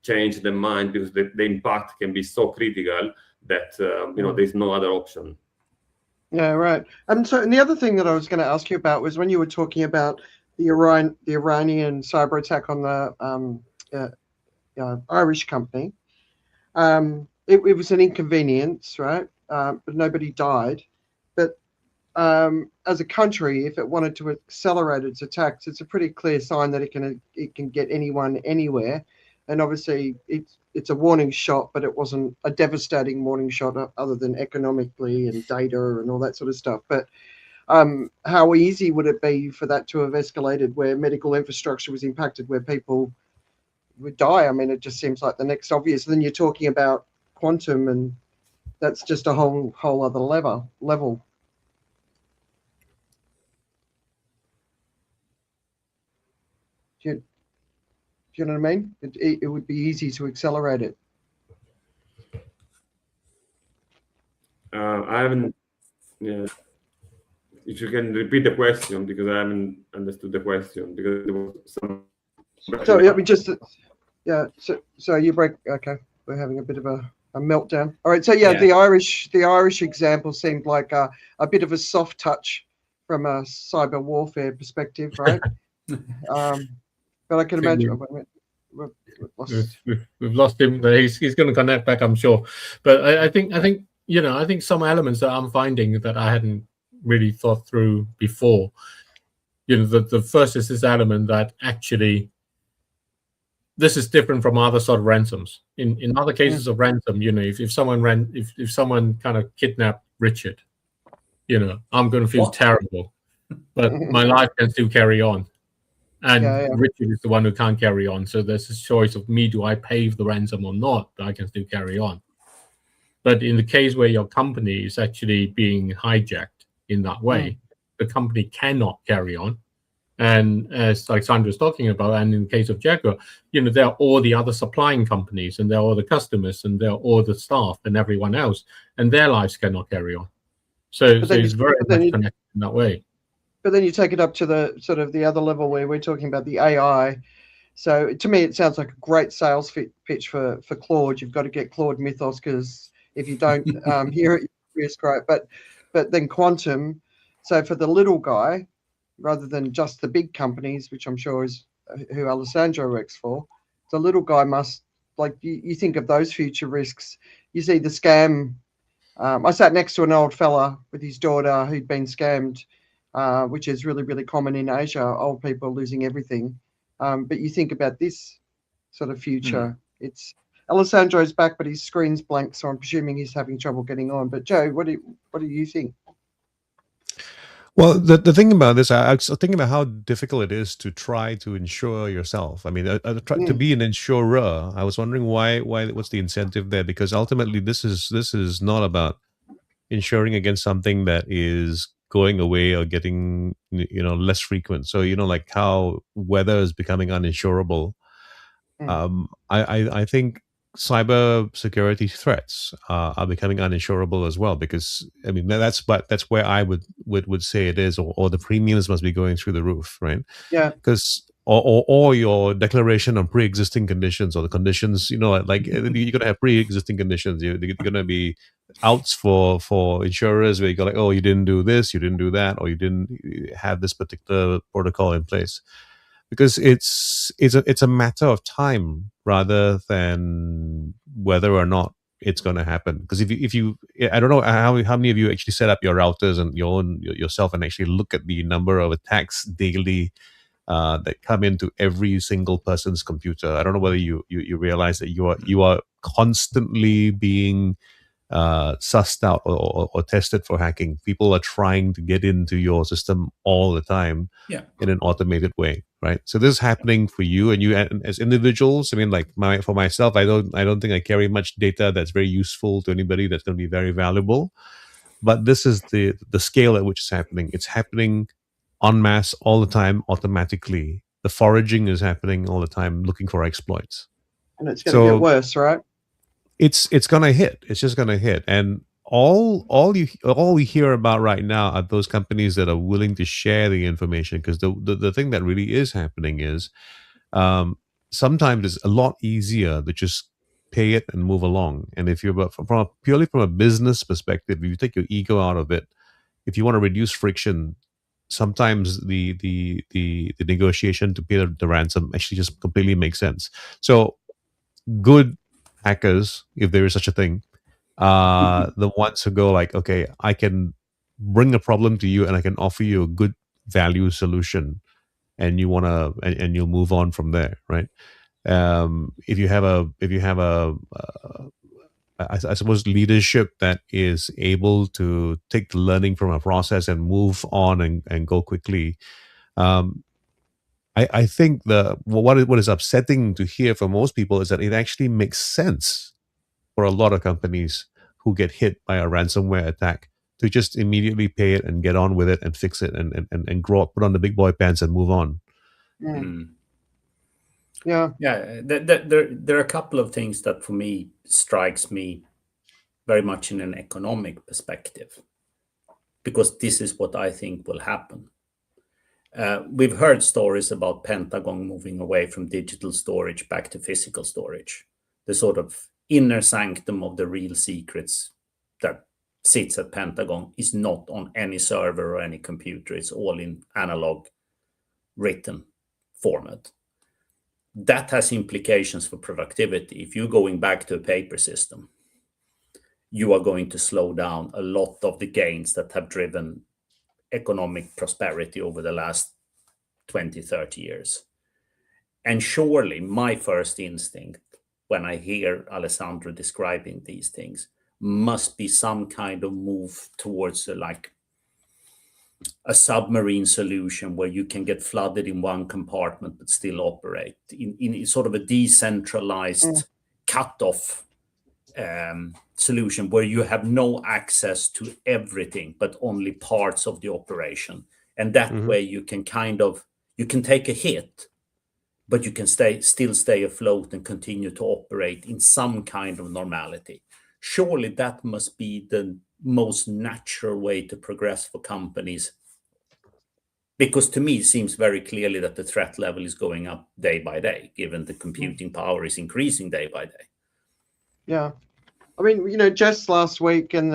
change their mind, because the impact can be so critical that there's no other option. Yeah, right. And the other thing that I was going to ask you about was when you were talking about the Iranian cyber attack on the Irish company. It was an inconvenience, right? But nobody died. But as a country, if it wanted to accelerate its attacks, it's a pretty clear sign that it can get anyone anywhere. And obviously, it's a warning shot, but it wasn't a devastating warning shot other than economically and data and all that sort of stuff. But how easy would it be for that to have escalated where medical infrastructure was impacted, where people would die? I mean, it just seems like the next obvious. And then you're talking about quantum, and that's just a whole other level. Do you know what I mean? It would be easy to accelerate it. I haven't. Yeah. If you can repeat the question, because I haven't understood the question, because there was some. So yeah, So you break. Okay, we're having a bit of a meltdown. All right. So yeah, the Irish example seemed like a bit of a soft touch from a cyber warfare perspective, right? But I can imagine. We've lost him. But he's going to connect back, I'm sure. But I think some elements that I'm finding that I hadn't really thought through before. The first is this element that actually this is different from other sort of ransoms. In other cases of ransom, if someone kind of kidnapped Richard, I'm going to feel terrible, but my life can still carry on. And Richard is the one who can't carry on. So there's this choice of me, do I pay the ransom or not, but I can still carry on. But in the case where your company is actually being hijacked in that way, the company cannot carry on. And as Alessandro was talking about, and in the case of Jaguar, there are all the other supplying companies, and there are all the customers, and there are all the staff and everyone else, and their lives cannot carry on. So it's very much connected in that way. But then you take it up to the sort of the other level where we're talking about the AI. So to me, it sounds like a great sales pitch for Claude. You've got to get Claude Mythos, because if you don't hear it, it's great. But then quantum. So for the little guy, rather than just the big companies, which I'm sure is who Alessandro works for, the little guy must, like, you think of those future risks. You see the scam. I sat next to an old fella with his daughter who'd been scammed, which is really, really common in Asia, old people losing everything. But you think about this sort of future. It's Alessandro's back, but his screen's blank, so I'm presuming he's having trouble getting on. But Joe, what do you think? Well, the thing about this, I was thinking about how difficult it is to try to insure yourself. I mean, to be an insurer, I was wondering why what's the incentive there? Because ultimately, this is not about insuring against something that is going away or getting less frequent. So like how weather is becoming uninsurable. I think cyber security threats are becoming uninsurable as well, because I mean that's where I would say it is, or the premiums must be going through the roof, right? Yeah. Because or your declaration on pre-existing conditions, or the conditions, like you're going to have pre-existing conditions. You're going to be outs for insurers where you go like, oh, you didn't do this, you didn't do that, or you didn't have this particular protocol in place. Because it's a matter of time rather than whether or not it's going to happen. Because if you I don't know how many of you actually set up your routers and yourself and actually look at the number of attacks daily that come into every single person's computer. I don't know whether you realize that you are constantly being sussed out or tested for hacking. People are trying to get into your system all the time in an automated way, right? So this is happening for you, and you as individuals. I mean, like for myself, I don't think I carry much data that's very useful to anybody, that's going to be very valuable. But this is the scale at which it's happening. It's happening en masse all the time, automatically. The foraging is happening all the time, looking for exploits. And it's going to get worse, right? It's gonna hit. It's just gonna hit, and all we hear about right now are those companies that are willing to share the information. Because the thing that really is happening is, sometimes it's a lot easier to just pay it and move along. And if you're purely from a business perspective, if you take your ego out of it, if you want to reduce friction, sometimes the negotiation to pay the ransom actually just completely makes sense. So good hackers, if there is such a thing, the ones who go like, okay, I can bring a problem to you and I can offer you a good value solution, and you want to and you'll move on from there, right? If you have I suppose leadership that is able to take the learning from a process and move on and go quickly. I think what is upsetting to hear for most people is that it actually makes sense for a lot of companies who get hit by a ransomware attack to just immediately pay it and get on with it and fix it and grow up, put on the big boy pants and move on. Yeah. There are a couple of things that for me strikes me very much in an economic perspective, because this is what I think will happen. We've heard stories about Pentagon moving away from digital storage back to physical storage, the sort of inner sanctum of the real secrets that sits at Pentagon is not on any server or any computer. It's all in analog written format. That has implications for productivity. If you're going back to a paper system, you are going to slow down a lot of the gains that have driven economic prosperity over the last 20, 30 years. And surely my first instinct when I hear Alessandro describing these things must be some kind of move towards a submarine solution where you can get flooded in one compartment but still operate in sort of a decentralized cutoff solution where you have no access to everything but only parts of the operation. And that way you can you can take a hit, but you can still stay afloat and continue to operate in some kind of normality. Surely that must be the most natural way to progress for companies, because to me it seems very clearly that the threat level is going up day by day, given the computing power is increasing day by day. Yeah. I mean, Jess last week and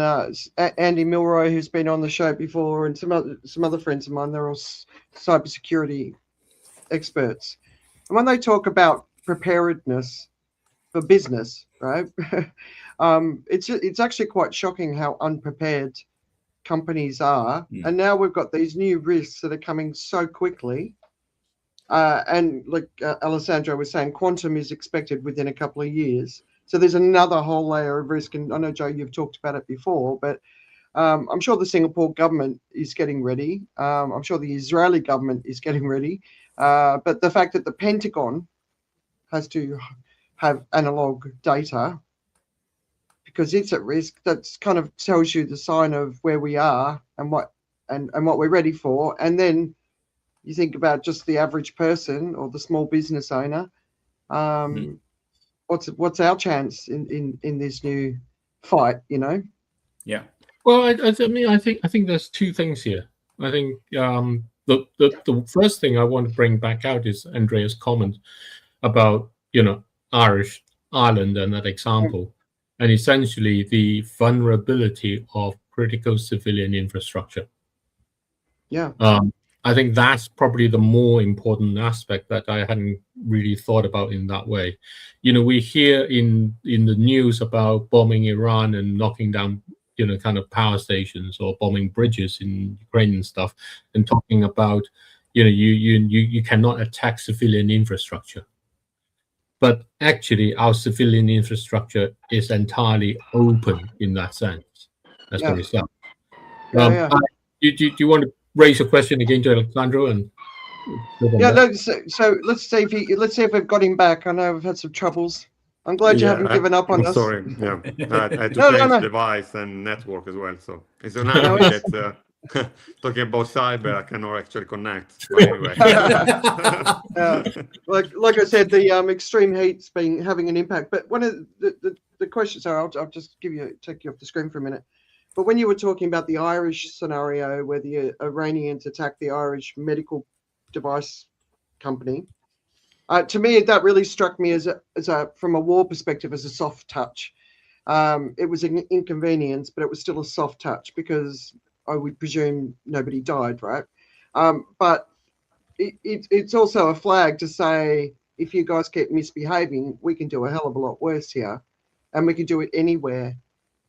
Andy Milroy, who's been on the show before, and some other friends of mine, they're all cybersecurity experts. And when they talk about preparedness for business, right, it's actually quite shocking how unprepared companies are. And now we've got these new risks that are coming so quickly. And like Alessandro was saying, quantum is expected within a couple of years. So there's another whole layer of risk. And I know, Joe, you've talked about it before, but I'm sure the Singapore government is getting ready. I'm sure the Israeli government is getting ready. But the fact that the Pentagon has to have analog data because it's at risk, that's kind of tells you the sign of where we are and what we're ready for. And then you think about just the average person or the small business owner. What's our chance in this new fight? Yeah. Well, I think there's two things here. I think the first thing I want to bring back out is Andrea's comment about Ireland and that example, and essentially the vulnerability of critical civilian infrastructure. Yeah. I think that's probably the more important aspect that I hadn't really thought about in that way. We hear in the news about bombing Iran and knocking down, kind of power stations or bombing bridges in Ukraine and stuff, and talking about, you cannot attack civilian infrastructure. But actually, our civilian infrastructure is entirely open in that sense. That's what it's done. Do you want to raise a question again to Alessandro? And so let's see if we've got him back. I know we've had some troubles. I'm glad you haven't given up on us. Sorry, I had to change device and network as well. So it's an idea that talking about cyber, I cannot actually connect. But anyway, like I said, the extreme heat's been having an impact. But one of the questions, I'll just take you off the screen for a minute. But when you were talking about the Irish scenario where the Iranians attacked the Irish medical device company, To me, that really struck me as a from a war perspective as a soft touch. It was an inconvenience, but it was still a soft touch because I would presume nobody died, right? But it's also a flag to say, if you guys keep misbehaving, we can do a hell of a lot worse here, and we can do it anywhere,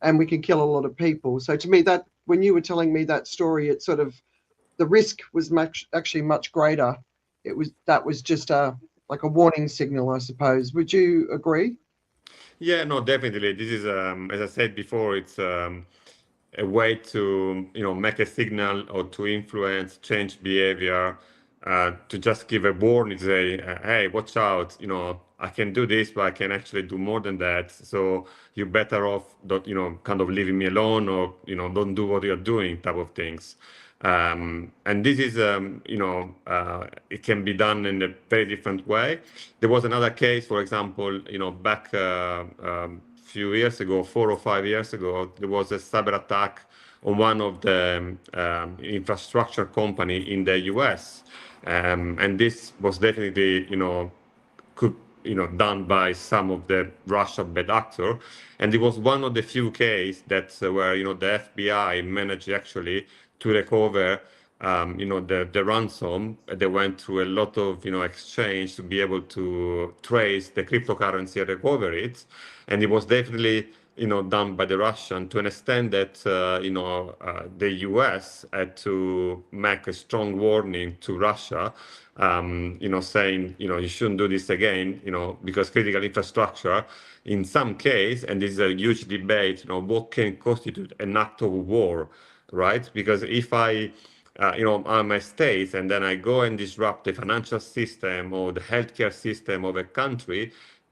and we can kill a lot of people. So to me, that when you were telling me that story, it sort of the risk was actually much greater. That was just like a warning signal, I suppose. Would you agree? Yeah, no, definitely. This is, as I said before, it's a way to, make a signal or to influence, change behavior, to just give a warning, say, hey, watch out, I can do this, but I can actually do more than that. So you're better off, kind of leaving me alone, or, don't do what you're doing, type of things. And this is, it can be done in a very different way. There was another case, for example, back few years ago, 4 or 5 years ago, there was a cyber attack on one of the infrastructure company in the US. And this was definitely, done by some of the Russian bad actor. And it was one of the few cases that where, the FBI managed actually to recover, the ransom. They went through a lot of, exchange to be able to trace the cryptocurrency and recover it. And it was definitely, done by the Russian to an extent that, the US had to make a strong warning to Russia, saying, you shouldn't do this again, because critical infrastructure, in some case, and this is a huge debate, what can constitute an act of war, right? Because if I'm a state and then I go and disrupt the financial system or the healthcare system of a country,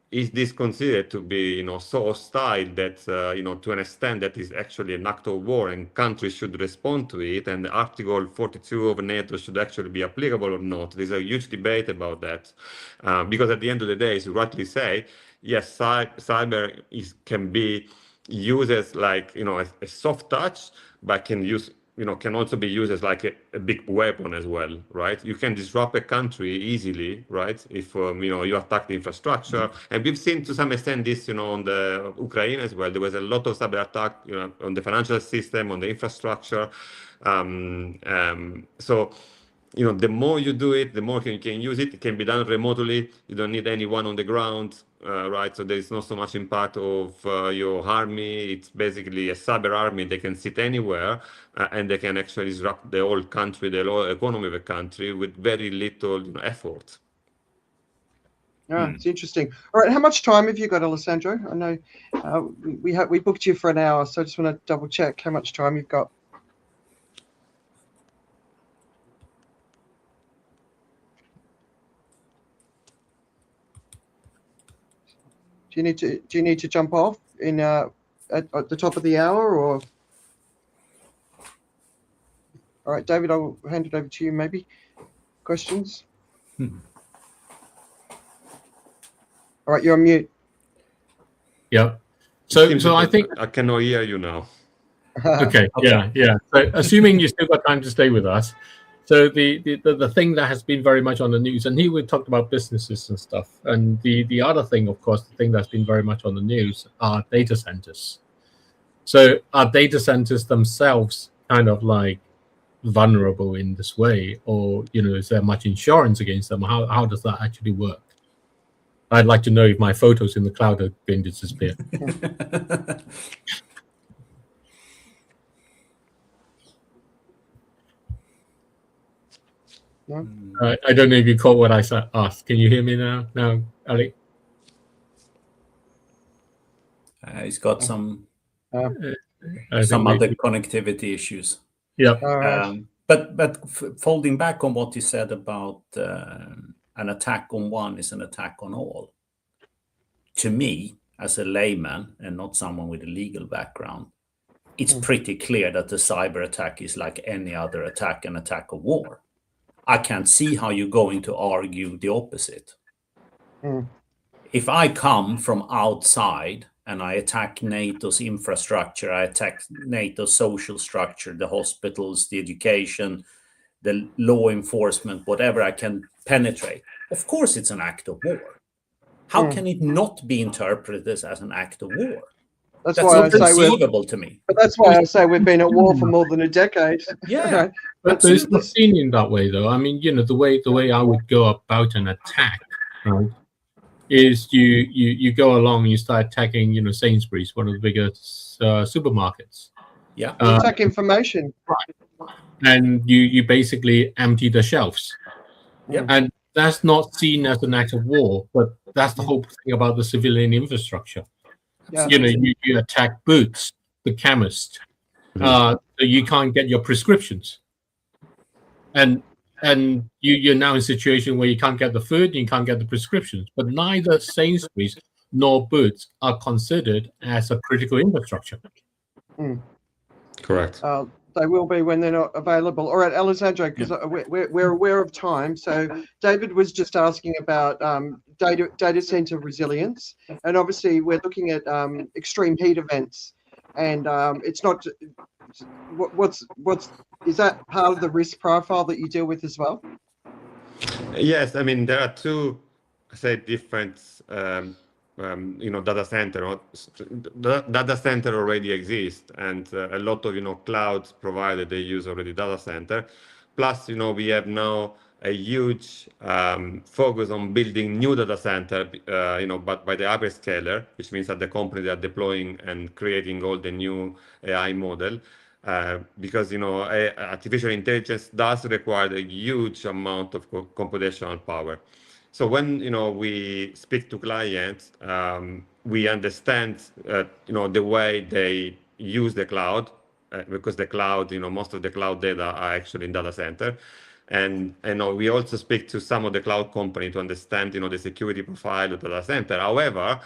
is this considered to be, so hostile that, to an extent that is actually an act of war and countries should respond to it, and Article 42 of NATO should actually be applicable or not? There's a huge debate about that, because at the end of the day, as you rightly say, yes, cyber can be used as like, a soft touch, but can also be used as like a big weapon as well, right? You can disrupt a country easily, right? If, you attack the infrastructure. And we've seen to some extent this, on the Ukraine as well. There was a lot of cyber attack, on the financial system, on the infrastructure. So, the more you do it, the more you can use it. It can be done remotely. You don't need anyone on the ground, right? So there is not so much impact of your army. It's basically a cyber army. They can sit anywhere, and they can actually disrupt the whole country, the whole economy of a country with very little effort. Yeah, it's interesting. All right, how much time have you got, Alessandro? I know we booked you for an hour, so I just want to double check how much time you've got. Do you need to jump off in at the top of the hour, or? All right, David, I'll hand it over to you. Maybe questions. All right, you're on mute. Yeah. So I think I cannot hear you now. Okay. Yeah. So assuming you still got time to stay with us. So the thing that has been very much on the news, and here we talked about businesses and stuff, and the other thing, of course, the thing that's been very much on the news are data centers. So are data centers themselves kind of like vulnerable in this way, or is there much insurance against them? How does that actually work? I'd like to know if my photos in the cloud have been disappeared. No? I don't know if you caught what I asked. Can you hear me now, Ali? He's got some other connectivity issues. Yeah. But folding back on what you said about an attack on one is an attack on all. To me, as a layman and not someone with a legal background, it's pretty clear that the cyber attack is like any other attack, an attack of war. I can't see how you're going to argue the opposite. If I come from outside and I attack NATO's infrastructure, I attack NATO's social structure, the hospitals, the education, the law enforcement, whatever I can penetrate, Of course, it's an act of war. How can it not be interpreted as an act of war? That's That's why I say inconceivable to me. But that's why I say we've been at war for more than a decade. Yeah, But it's not seen in that way, though. I mean, the way I would go about an attack, right, is you go along and you start attacking, Sainsbury's, one of the biggest supermarkets. Yeah. Attack information. Right. And you basically empty the shelves. Yeah. And that's not seen as an act of war, but that's the whole thing about the civilian infrastructure. Yeah. You attack Boots, the chemist. You can't get your prescriptions. And you're now in a situation where you can't get the food, you can't get the prescriptions. But neither Sainsbury's nor Boots are considered as a critical infrastructure. Correct. They will be when they're not available. All right, Alessandro, because we're aware of time. So David was just asking about data center resilience, and obviously we're looking at extreme heat events, and it's not. Is that part of the risk profile that you deal with as well? Yes, I mean there are two, different. Data center. Data center already exists, and a lot of cloud providers, they use already data center. Plus, we have now a huge focus on building new data center, but by the hyperscaler, which means that the company that are deploying and creating all the new AI model. Because artificial intelligence does require a huge amount of computational power. So when we speak to clients, we understand the way they use the cloud, because the cloud, most of the cloud data are actually in data center, and we also speak to some of the cloud company to understand the security profile of the data center. However,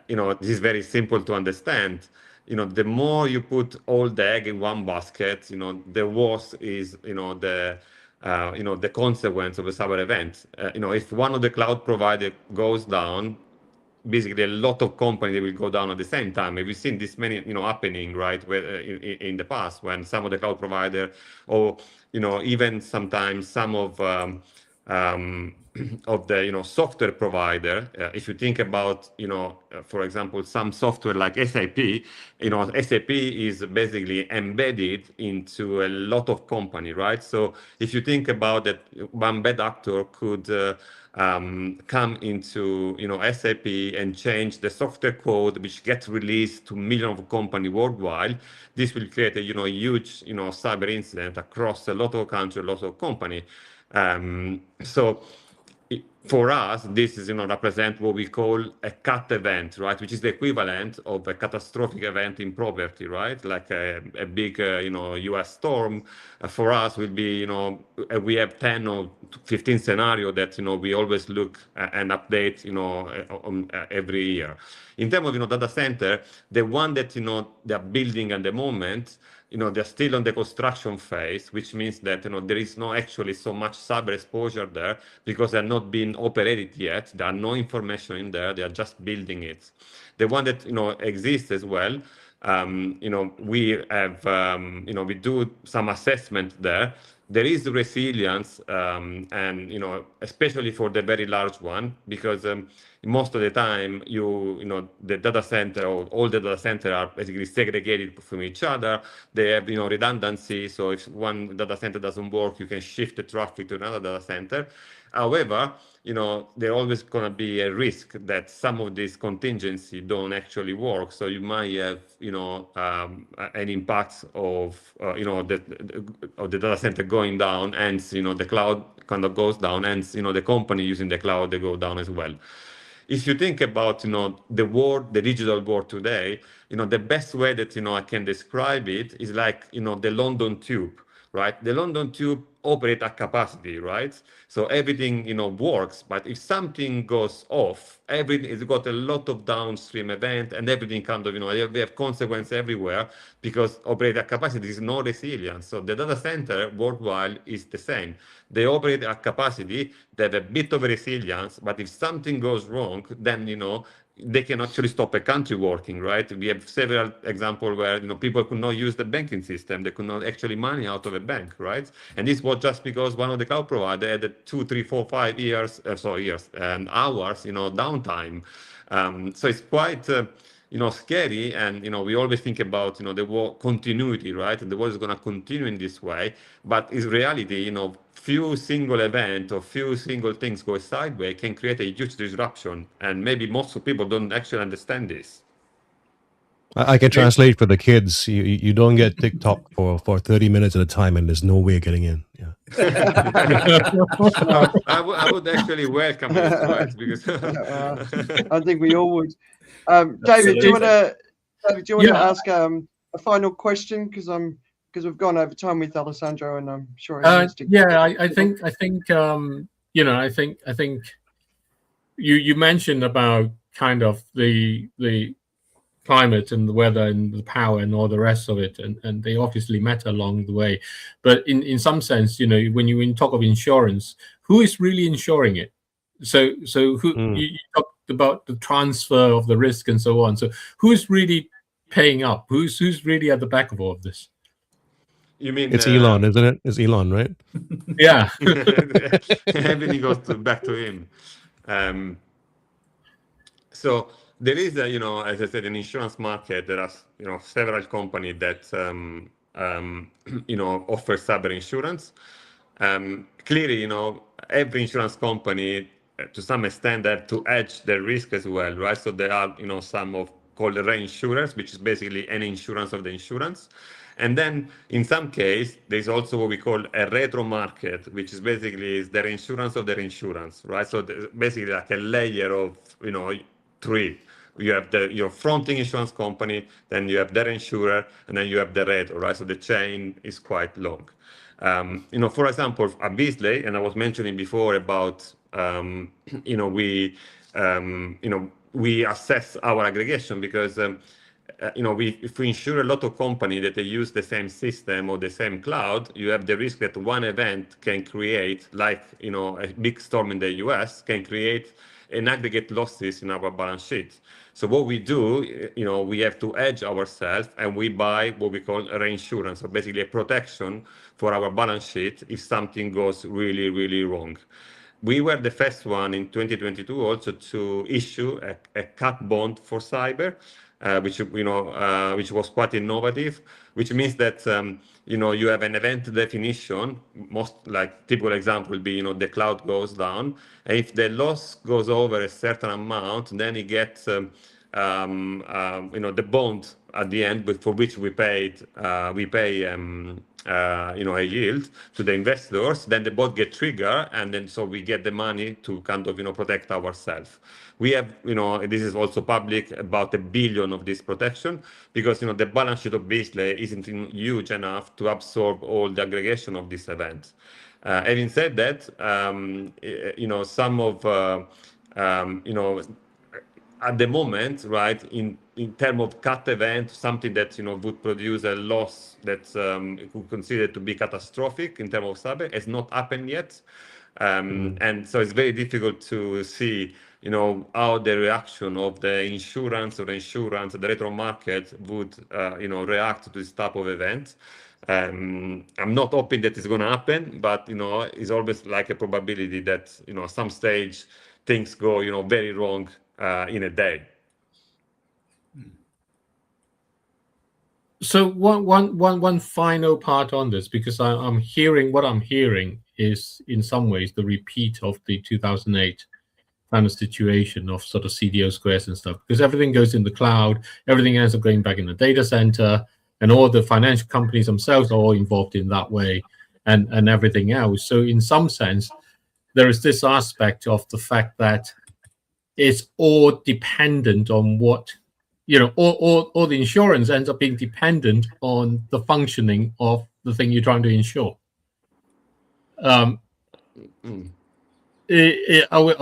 this is very simple to understand. The more you put all the egg in one basket, the worse is the consequence of a cyber event. If one of the cloud provider goes down, basically a lot of companies will go down at the same time. We've seen this many, happening, right, in the past, when some of the cloud provider, or even sometimes some of the software provider. If you think about for example, some software like SAP, SAP is basically embedded into a lot of company, right? So if you think about that, one bad actor could come into SAP and change the software code which gets released to millions of companies worldwide. This will create a huge cyber incident across a lot of countries, a lot of companies. So for us, this is represent what we call a CAT event, right? Which is the equivalent of a catastrophic event in property, right? Like a big US storm. For us will be we have 10 or 15 scenarios that we always look and update every year. In terms of data center, the one that they are building at the moment, they're still on the construction phase, which means that there is no actually so much cyber exposure there, because they're not being operated yet. There are no information in there. They are just building it. The one that exists as well, we have we do some assessment there. There is resilience, and especially for the very large one, because most of the time the data center, or all the data center, are basically segregated from each other. They have redundancy, so if one data center doesn't work, you can shift the traffic to another data center. However, there always going to be a risk that some of these contingency don't actually work. So you might have, an impact of, the data center going down, and the cloud kind of goes down, and the company using the cloud, they go down as well. If you think about, the world, the digital world today, the best way that, I can describe it is like, the London Tube, right? The London Tube operate at capacity, right? So everything, works, but if something goes off, it's got a lot of downstream event, and everything kind of, we have consequence everywhere, because operate at capacity is no resilience. So the data center worldwide is the same. They operate at capacity, they have a bit of resilience, but if something goes wrong, then, they can actually stop a country working, right? We have several examples where people could not use the banking system, they could not actually money out of a bank, right? And this was just because one of the cloud providers had a 2, 3, 4, 5 years, and hours, downtime. So it's quite scary, and we always think about the war continuity, right? And the war is going to continue in this way, but in reality, few single event or few single things go sideways can create a huge disruption, and maybe most people don't actually understand this. I can translate for the kids. You don't get TikTok for 30 minutes at a time, and there's no way of getting in. Yeah. I would actually welcome it, right? Because I think we all would. David, do you want to ask a final question? Because we've gone over time with Alessandro, and I'm sure. I think you mentioned about kind of the climate and the weather and the power and all the rest of it, and they obviously matter along the way. But in some sense, when you talk of insurance, who is really insuring it? So who you talked about the transfer of the risk and so on. So who's really paying up? Who's really at the back of all of this? You mean it's Elon, isn't it? It's Elon, right? Yeah. Everything goes back to him. So there is, as I said, an insurance market. There are, several companies that, offer cyber insurance. Clearly, every insurance company, to some extent, they have to hedge their risk as well, right? So there are, some of called reinsurers, which is basically an insurance of the insurance. And then in some case, there's also what we call a retro market, which is basically their insurance of their insurance, right? So basically like a layer of, three. You have your fronting insurance company, then you have their insurer, and then you have the retro, right? So the chain is quite long. For example, at Beazley, and I was mentioning before about, we assess our aggregation because, if we insure a lot of companies that they use the same system or the same cloud, you have the risk that one event can create, like, a big storm in the US can create an aggregate losses in our balance sheet. So what we do, we have to hedge ourselves, and we buy what we call a reinsurance, so basically a protection for our balance sheet if something goes really, really wrong. We were the first one in 2022 also to issue a cat bond for cyber, which was quite innovative, which means that you have an event definition. Most like typical example will be the cloud goes down, and if the loss goes over a certain amount, then it gets the bond at the end, but for which we pay a yield to the investors. Then the bond get triggered, and then so we get the money to kind of protect ourselves. We have, this is also public, about $1 billion of this protection, because the balance sheet of Beazley isn't huge enough to absorb all the aggregation of this event. Having said that, some of at the moment, right, in terms of cat event, something that would produce a loss that could consider to be catastrophic in terms of cyber has not happened yet, and so it's very difficult to see how the reaction of the insurance or the retro market would react to this type of event. I'm not hoping that it's going to happen, but it's always like a probability that at some stage things go very wrong in a day. So one final part on this, because I'm hearing what I'm hearing is in some ways the repeat of the 2008 kind of situation of sort of CDO squares and stuff, because everything goes in the cloud, everything ends up going back in the data center, and all the financial companies themselves are all involved in that way, and everything else. So in some sense, there is this aspect of the fact that it's all dependent on what, all the insurance ends up being dependent on the functioning of the thing you're trying to insure. Are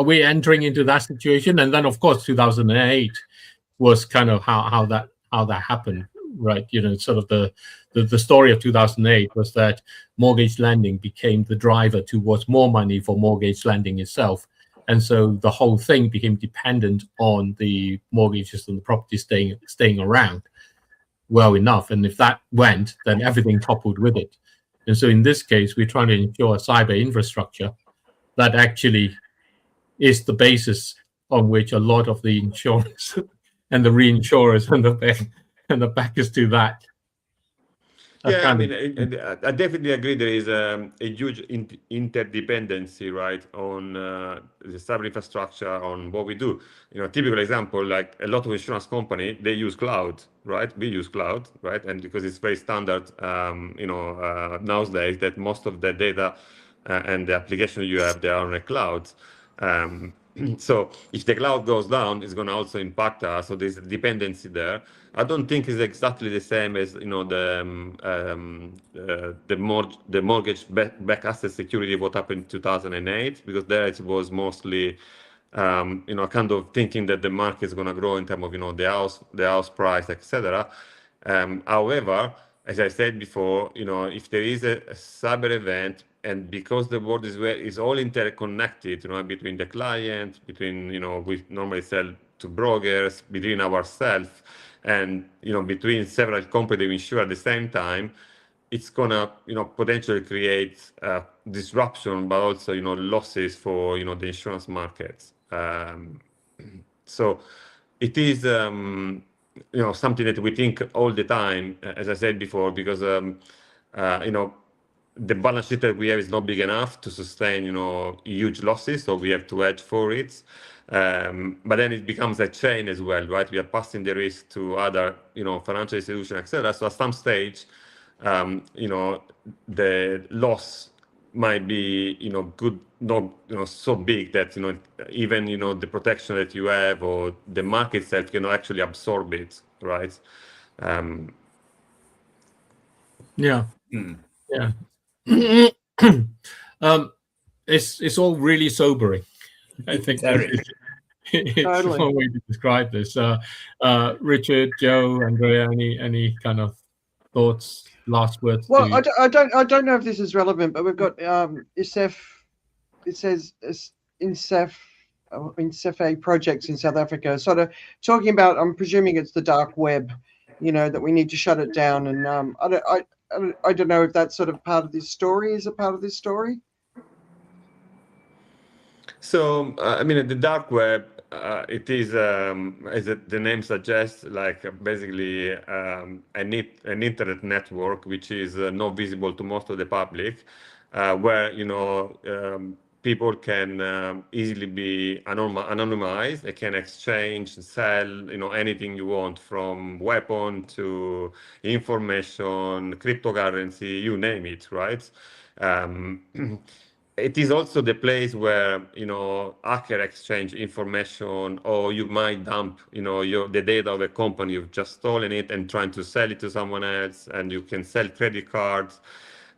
we entering into that situation? And then, of course, 2008 was kind of how that happened, right? Sort of the story of 2008 was that mortgage lending became the driver towards more money for mortgage lending itself, And so the whole thing became dependent on the mortgages and the property staying around well enough. And if that went, then everything toppled with it. And so in this case, we're trying to ensure a cyber infrastructure that actually is the basis on which a lot of the insurance and the reinsurers and the backers do that. Yeah, I mean, I definitely agree. There is a huge interdependency, right, on the cyber infrastructure, on what we do. Typical example, like a lot of insurance company, they use cloud, right? We use cloud, right? And because it's very standard, nowadays that most of the data and the application you have, they are on a cloud. So if the cloud goes down, it's going to also impact us. So there's a dependency there. I don't think it's exactly the same as the mortgage back asset security what happened in 2008, because there it was mostly kind of thinking that the market is going to grow in terms of the house price, etc. However, as I said before, if there is a cyber event, and because the world is all interconnected, between the client, between we normally sell to brokers, between ourselves, and between several companies we insure at the same time, it's gonna potentially create disruption, but also losses for the insurance markets. So it is something that we think all the time, as I said before, because the balance sheet that we have is not big enough to sustain huge losses, so we have to hedge for it. But then it becomes a chain as well, right? We are passing the risk to other financial institutions, etc. So at some stage, the loss might be good, not so big that even the protection that you have or the market itself can actually absorb it, right? Yeah. It's all really sobering. I think it's Totally. one way to describe this. Richard, Joe, Andrea, any kind of thoughts, last words? Well, I don't know if this is relevant, but we've got ISEF. It says INCEF projects in South Africa, sort of talking about. I'm presuming it's the dark web, that we need to shut it down. And I don't know if that's sort of part of this story. Is it part of this story? So, I mean, the dark web, it is, as the name suggests, like basically an internet network, which is not visible to most of the public, where, people can easily be anonymized. They can exchange, sell, anything you want, from weapon to information, cryptocurrency, you name it, right? It is also the place where hacker exchange information, or you might dump the data of a company. You've just stolen it and trying to sell it to someone else, and you can sell credit cards.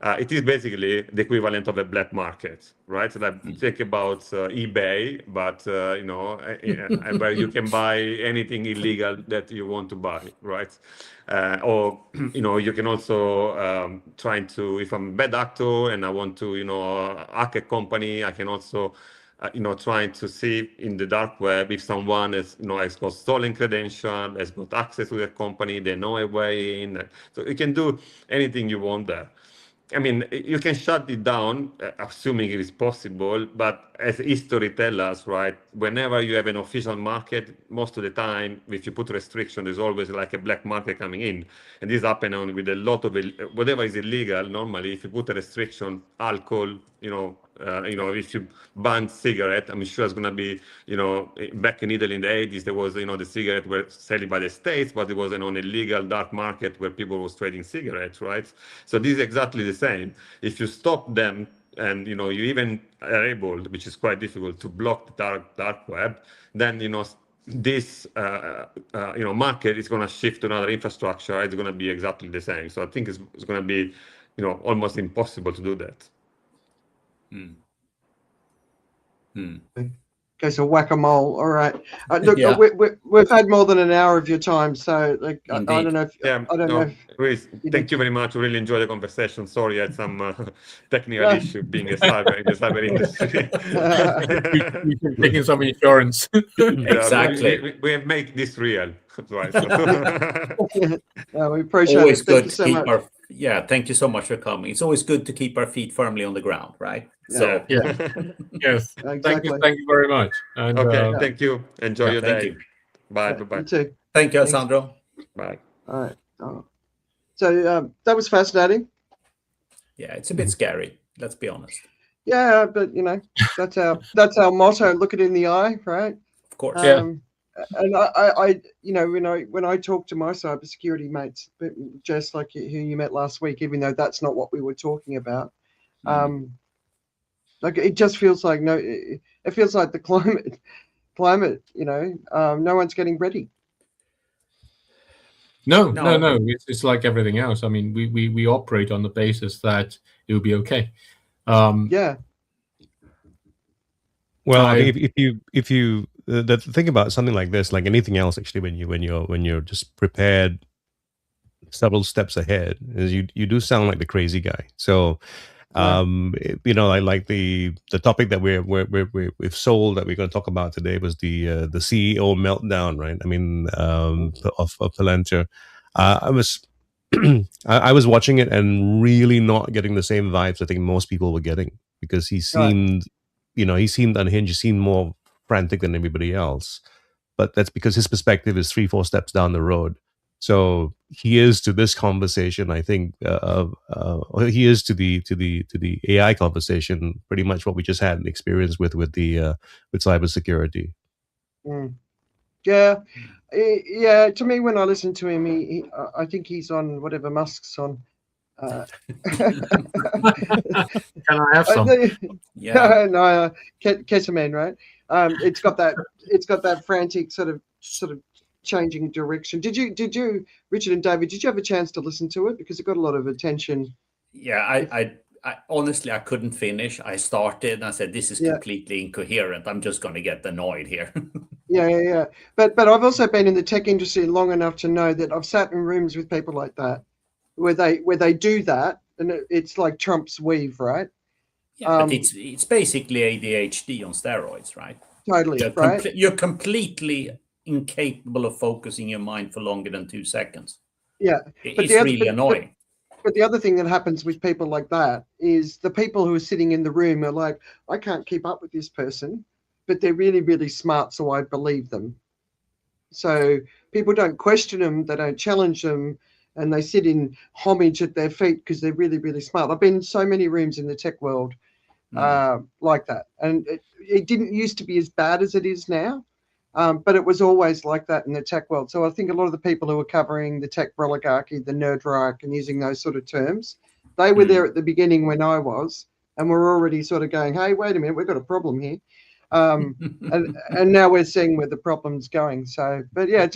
It is basically the equivalent of a black market, right? So that think about eBay, but where you can buy anything illegal that you want to buy, right? Or you can also try to, if I'm a bad actor and I want to hack a company, I can also trying to see in the dark web if someone has got stolen credential, has got access to the company, they know a way in. So you can do anything you want there. I mean, you can shut it down, assuming it is possible, but as history tells us, right, whenever you have an official market, most of the time, if you put restriction, there's always like a black market coming in. And this happens with a lot of, whatever is illegal, normally, if you put a restriction, alcohol, if you ban cigarette, I'm sure it's going to be, back in Italy in the 80s, there was, the cigarette were sold by the states, but it was an illegal dark market where people was trading cigarettes, right? So this is exactly the same. If you stop them and, you even are able, which is quite difficult, to block the dark web, then, this, market is going to shift to another infrastructure. It's going to be exactly the same. So I think it's going to be, almost impossible to do that. Okay, so whack-a-mole. All right. Look, Yeah. we've had more than an hour of your time, so like, I don't know if Yeah, I don't know. If Chris, you thank need you to- very much. I really enjoyed the conversation. Sorry, I had some technical issue being a cyber in the cyber industry. We taking some insurance. Exactly. We have made this real, right? we appreciate Always it. Thank good you to so keep much. our thank you so much for coming. It's always good to keep our feet firmly on the ground, right? So Yeah. Yes. Exactly. Thank you very much. And Okay, thank you. Enjoy your thank day. you. Bye. You Bye. too. Thank you, Thanks. Alessandro. Bye. All right. So that was fascinating. Yeah, it's a bit scary, let's be honest. Yeah, but that's our motto. Look it in the eye, right? Of course. And I when I talk to my cybersecurity mates, just like who you met last week, even though that's not what we were talking about, like it just feels like it feels like the climate, no one's getting ready. No. It's like everything else. I mean, we operate on the basis that it will be okay. Yeah. Well, I think if you the thing about something like this, like anything else, actually, when you're just prepared several steps ahead, is you do sound like the crazy guy. So, like the topic that we've sold that we're going to talk about today was the CEO meltdown, right? I mean, of Palantir. I was I was watching it and really not getting the same vibes I think most people were getting, because he seemed. He seemed unhinged. He seemed more frantic than everybody else, but that's because his perspective is 3-4 steps down the road. So he is to this conversation, I think, he is to the AI conversation pretty much what we just had an experience with cybersecurity. Yeah. To me, when I listen to him, I think he's on whatever Musk's on. Can I have some? Yeah. No, ketamine, right? It's got that frantic sort of changing direction. Did you, Richard and David? Did you have a chance to listen to it, because it got a lot of attention? Yeah, I honestly I couldn't finish. I started and I said, this is completely incoherent. I'm just going to get annoyed here. Yeah. But I've also been in the tech industry long enough to know that I've sat in rooms with people like that, where they do that, and it's like Trump's weave, right? Yeah, but it's basically ADHD on steroids, right? Totally, You're completely incapable of focusing your mind for longer than 2 seconds. Yeah, it's really annoying. But the other thing that happens with people like that is the people who are sitting in the room are like, I can't keep up with this person, but they're really, really smart, so I believe them. So people don't question them, they don't challenge them, and they sit in homage at their feet because they're really, really smart. I've been in so many rooms in the tech world like that. And it didn't used to be as bad as it is now, but it was always like that in the tech world. So I think a lot of the people who are covering the tech oligarchy, the nerdrock, and using those sort of terms, they were there at the beginning when I was, and we're already sort of going, hey, wait a minute, we've got a problem here. And now we're seeing where the problem's going. So, but yeah,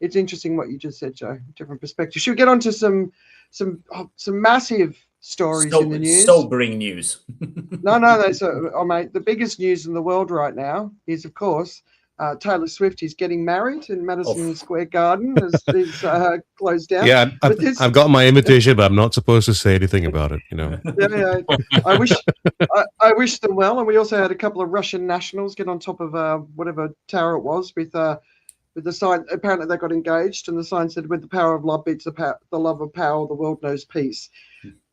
it's interesting what you just said, Joe. Different perspective. Should we get on to some massive stories in the news? Sobering news. No. Mate, the biggest news in the world right now is, of course, Taylor Swift is getting married in Madison Square Garden. is closed down. Yeah, I've got my invitation, but I'm not supposed to say anything about it. Yeah. I wish them well. And we also had a couple of Russian nationals get on top of whatever tower it was with the sign. Apparently they got engaged, and the sign said, with the power of love beats the love of power, the world knows peace.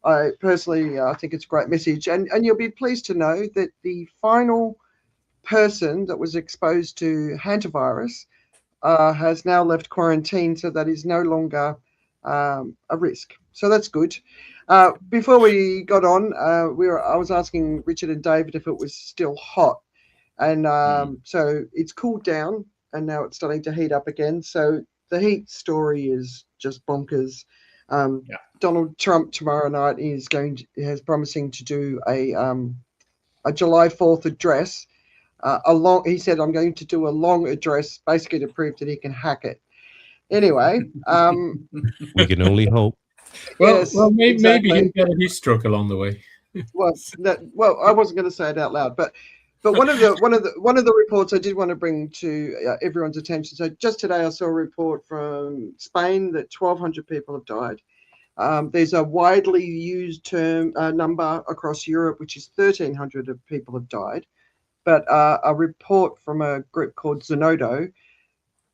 I personally I think it's a great message, and you'll be pleased to know that the final person that was exposed to hantavirus has now left quarantine, so that is no longer a risk. So that's good. Before we got on, I was asking Richard and David if it was still hot, and so it's cooled down, and now it's starting to heat up again. So the heat story is just bonkers. Donald Trump tomorrow night is promising to do a July 4th address. He said, I'm going to do a long address, basically to prove that he can hack it. Anyway, we can only hope. Maybe he'll get a heat stroke along the way. Well, I wasn't going to say it out loud, but But one of the reports I did want to bring to everyone's attention. So just today I saw a report from Spain that 1,200 people have died. There's a widely used number across Europe, which is 1,300 of people have died. But a report from a group called Zenodo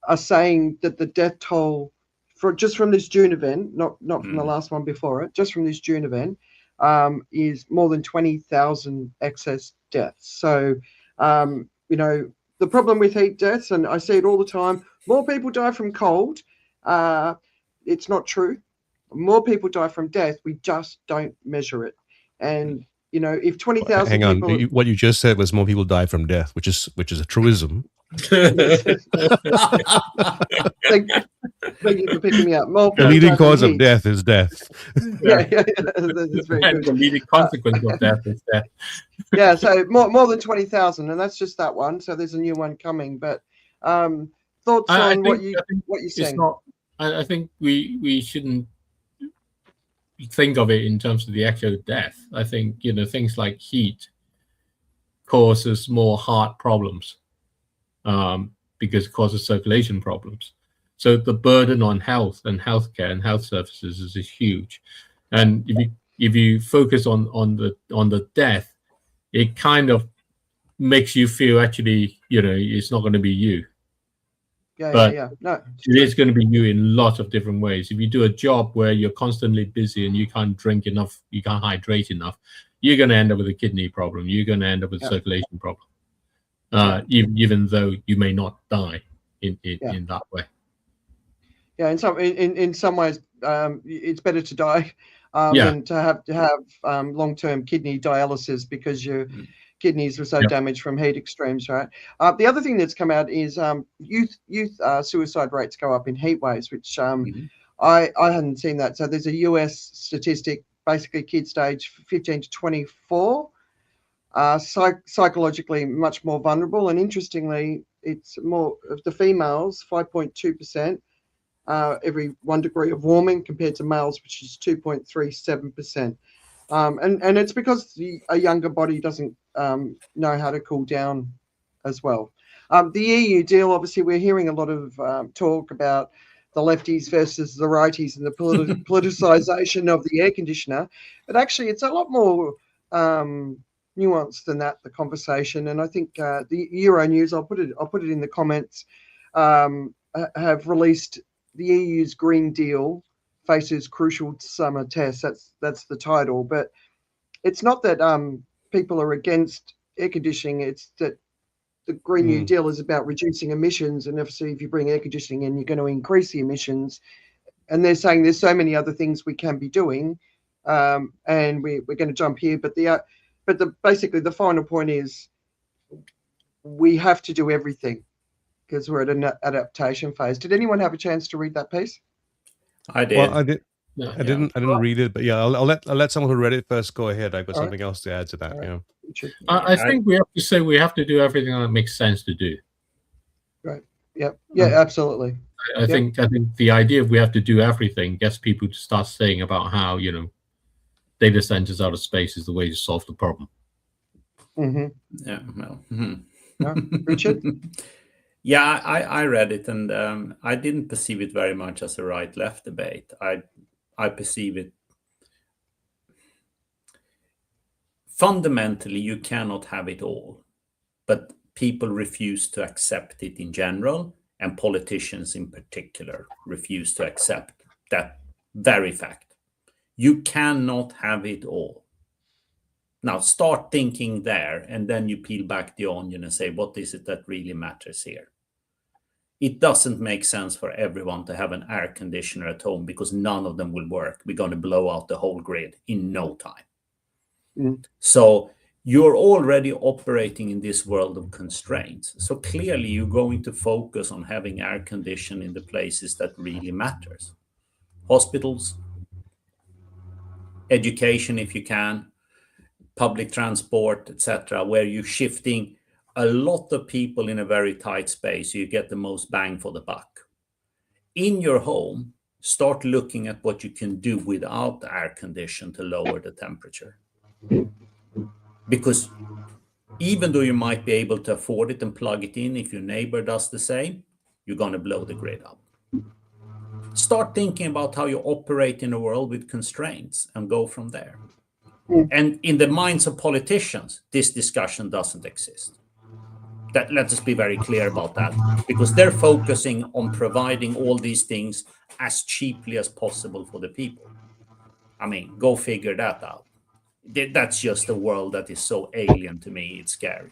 are saying that the death toll just from this June event, not from the last one before it, just from this June event, is more than 20,000 excess deaths. So, the problem with heat deaths, and I see it all the time, more people die from cold. It's not true. More people die from death. We just don't measure it. And, if 20,000 Hang on. people... What you just said was more people die from death, which is a truism. Thank you for picking me up. The leading cause of death is death. Yeah, that's very good. The leading consequence of death is death. Yeah, so more than 20,000, and that's just that one. So there's a new one coming. But thoughts on what you're saying? I think we shouldn't think of it in terms of the actual death. I think things like heat causes more heart problems. Because it causes circulation problems. So the burden on health and healthcare and health services is huge. And if you focus on the death, it kind of makes you feel actually, it's not going to be you. Yeah. No, it is going to be you in lots of different ways. If you do a job where you're constantly busy and you can't drink enough, you can't hydrate enough, you're going to end up with a kidney problem. You're going to end up with a circulation problem. Even though you may not die in that way. Yeah, in some ways, it's better to die than to have long-term kidney dialysis because your kidneys were so damaged from heat extremes, right? The other thing that's come out is youth suicide rates go up in heat waves, which I hadn't seen that. So there's a US statistic, basically kids aged 15 to 24. Psychologically much more vulnerable, and interestingly, it's more of the females, 5.2% every 1 degree of warming compared to males, which is 2.37%. And it's because a younger body doesn't know how to cool down as well. The EU deal, obviously, we're hearing a lot of talk about the lefties versus the righties and the politicization of the air conditioner, but actually it's a lot more nuanced than that, the conversation. And I think the Euronews, I'll put it in the comments, have released the EU's Green Deal faces crucial summer tests. That's the title. But it's not that people are against air conditioning, it's that the Green New Deal is about reducing emissions, and obviously if you bring air conditioning in, you're going to increase the emissions. And they're saying there's so many other things we can be doing, and we're going to jump here. But basically the final point is we have to do everything because we're at an adaptation phase. Did anyone have a chance to read that piece? I did. Well, I did. No, I didn't read it, but yeah, I'll let someone who read it first go ahead. I've got something else to add to that. Right. Yeah. I think we have to say we have to do everything that makes sense to do. Right. Yep. Yeah. Absolutely. I think the idea of we have to do everything gets people to start saying about how data centers out of space is the way to solve the problem. Yeah. Well. No, Richard. Yeah, I read it, and I didn't perceive it very much as a right-left debate. I perceive it fundamentally. You cannot have it all, but people refuse to accept it in general, and politicians in particular refuse to accept that very fact. You cannot have it all. Now start thinking there, and then you peel back the onion and say, what is it that really matters here? It doesn't make sense for everyone to have an air conditioner at home because none of them will work. We're going to blow out the whole grid in no time. So you're already operating in this world of constraints. So clearly you're going to focus on having air conditioning in the places that really matters. Hospitals, education if you can, public transport, etc., where you're shifting a lot of people in a very tight space, so you get the most bang for the buck. In your home, start looking at what you can do without air condition to lower the temperature. Because even though you might be able to afford it and plug it in, if your neighbor does the same, you're going to blow the grid up. Start thinking about how you operate in a world with constraints and go from there. And in the minds of politicians, this discussion doesn't exist. Let us be very clear about that, because they're focusing on providing all these things as cheaply as possible for the people. I mean, go figure that out. That's just a world that is so alien to me. It's scary.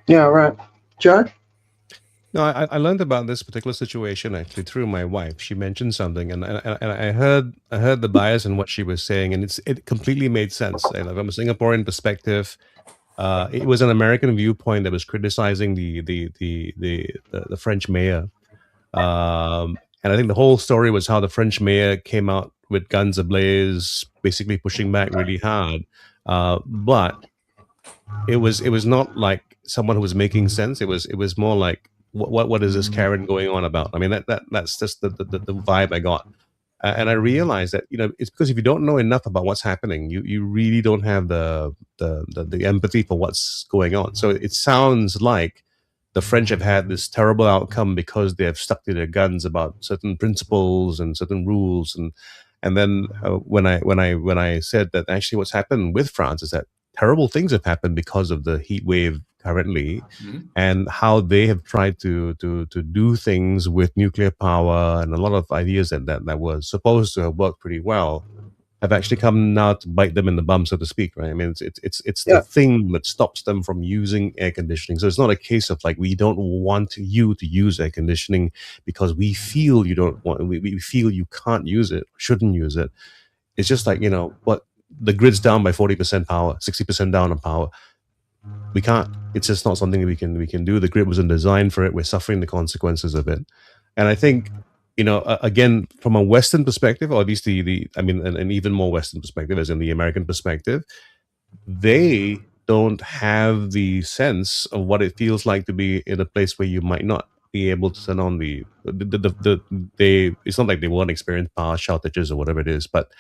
Yeah, right. Joe? No, I learned about this particular situation actually through my wife. She mentioned something, and I heard the bias in what she was saying, and it completely made sense. Like, from a Singaporean perspective, it was an American viewpoint that was criticizing the French mayor, and I think the whole story was how the French mayor came out with guns ablaze, basically pushing back really hard, but it was not like someone who was making sense. It was more like, what is this Karen going on about? I mean, that's just the vibe I got, and I realized that, you know, it's because if you don't know enough about what's happening, you really don't have the empathy for what's going on. So it sounds like the French have had this terrible outcome because they have stuck to their guns about certain principles and certain rules, and then when I said that actually what's happened with France is that terrible things have happened because of the heat wave currently, and how they have tried to do things with nuclear power, and a lot of ideas that were supposed to have worked pretty well have actually come now to bite them in the bum, so to speak, right? I mean, it's the thing that stops them from using air conditioning. So it's not a case of like, we don't want you to use air conditioning because we feel you don't want, we feel you can't use it, shouldn't use it. It's just like, you know, what, the grid's down by 40% power, 60% down on power. We can't. It's just not something we can do. The grid wasn't designed for it. We're suffering the consequences of it. And I think, you know, again, from a Western perspective, or at least an even more Western perspective, as in the American perspective, they don't have the sense of what it feels like to be in a place where you might not be able to turn on it's not like they won't experience power shortages or whatever it is, but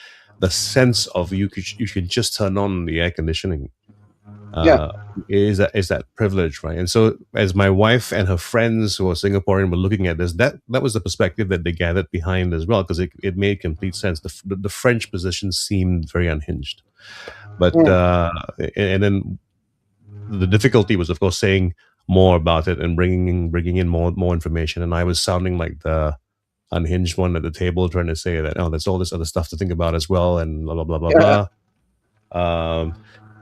the sense of you can just turn on the air conditioning is that privilege, right? And so as my wife and her friends who are Singaporean were looking at this, that was the perspective that they gathered behind as well, because it made complete sense. The French position seemed very unhinged, but and then the difficulty was, of course, saying more about it and bringing in more information, and I was sounding like the unhinged one at the table, trying to say that, oh, there's all this other stuff to think about as well, and blah blah blah blah blah.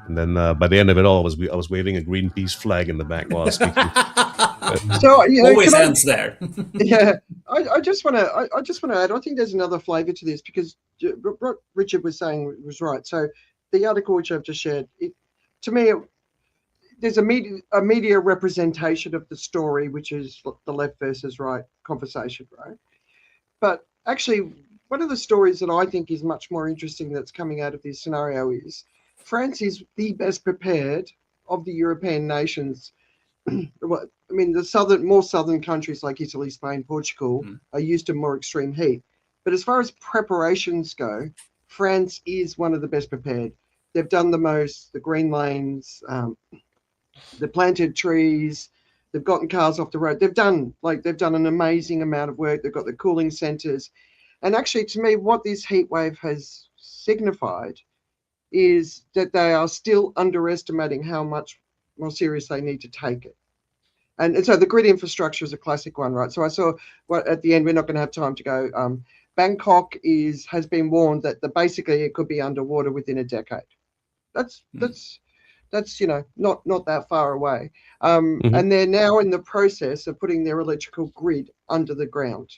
And then by the end of it all, I was waving a Greenpeace flag in the back while I was speaking. So, you know, always ends there. Yeah, I just want to add. I think there's another flavour to this, because what Richard was saying was right. So the article which I've just shared, to me, there's a media representation of the story, which is the left versus right conversation, right? But actually, one of the stories that I think is much more interesting that's coming out of this scenario is France is the best prepared of the European nations. I mean, the more southern countries like Italy, Spain, Portugal are used to more extreme heat. But as far as preparations go, France is one of the best prepared. They've done the most, the green lanes, they've planted trees, they've gotten cars off the road. They've done an amazing amount of work. They've got the cooling centers. And actually, to me, what this heat wave has signified is that they are still underestimating how much more serious they need to take it. And so the grid infrastructure is a classic one, right? So I saw at the end, we're not going to have time to go. Bangkok has been warned that basically it could be underwater within a decade. That's you know, not that far away. And they're now in the process of putting their electrical grid under the ground.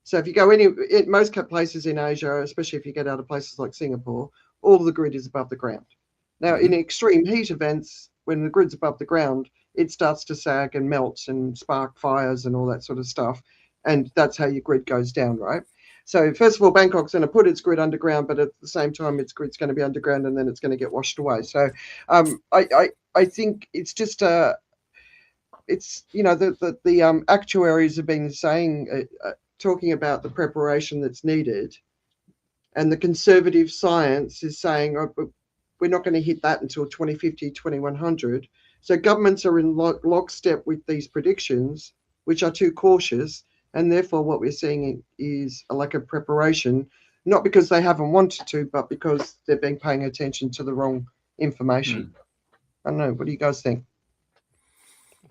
So if you go in most places in Asia, especially if you get out of places like Singapore, all of the grid is above the ground. Now, in extreme heat events, when the grid's above the ground, it starts to sag and melts and spark fires and all that sort of stuff. And that's how your grid goes down, right? So first of all, Bangkok's going to put its grid underground, but at the same time, its grid's going to be underground, and then it's going to get washed away. So I think it's just it's, you know, the actuaries have been saying, talking about the preparation that's needed. And the conservative science is saying, we're not going to hit that until 2050, 2100. So governments are in lockstep with these predictions, which are too cautious. And therefore, what we're seeing is a lack of preparation, not because they haven't wanted to, but because they've been paying attention to the wrong information. I don't know. What do you guys think?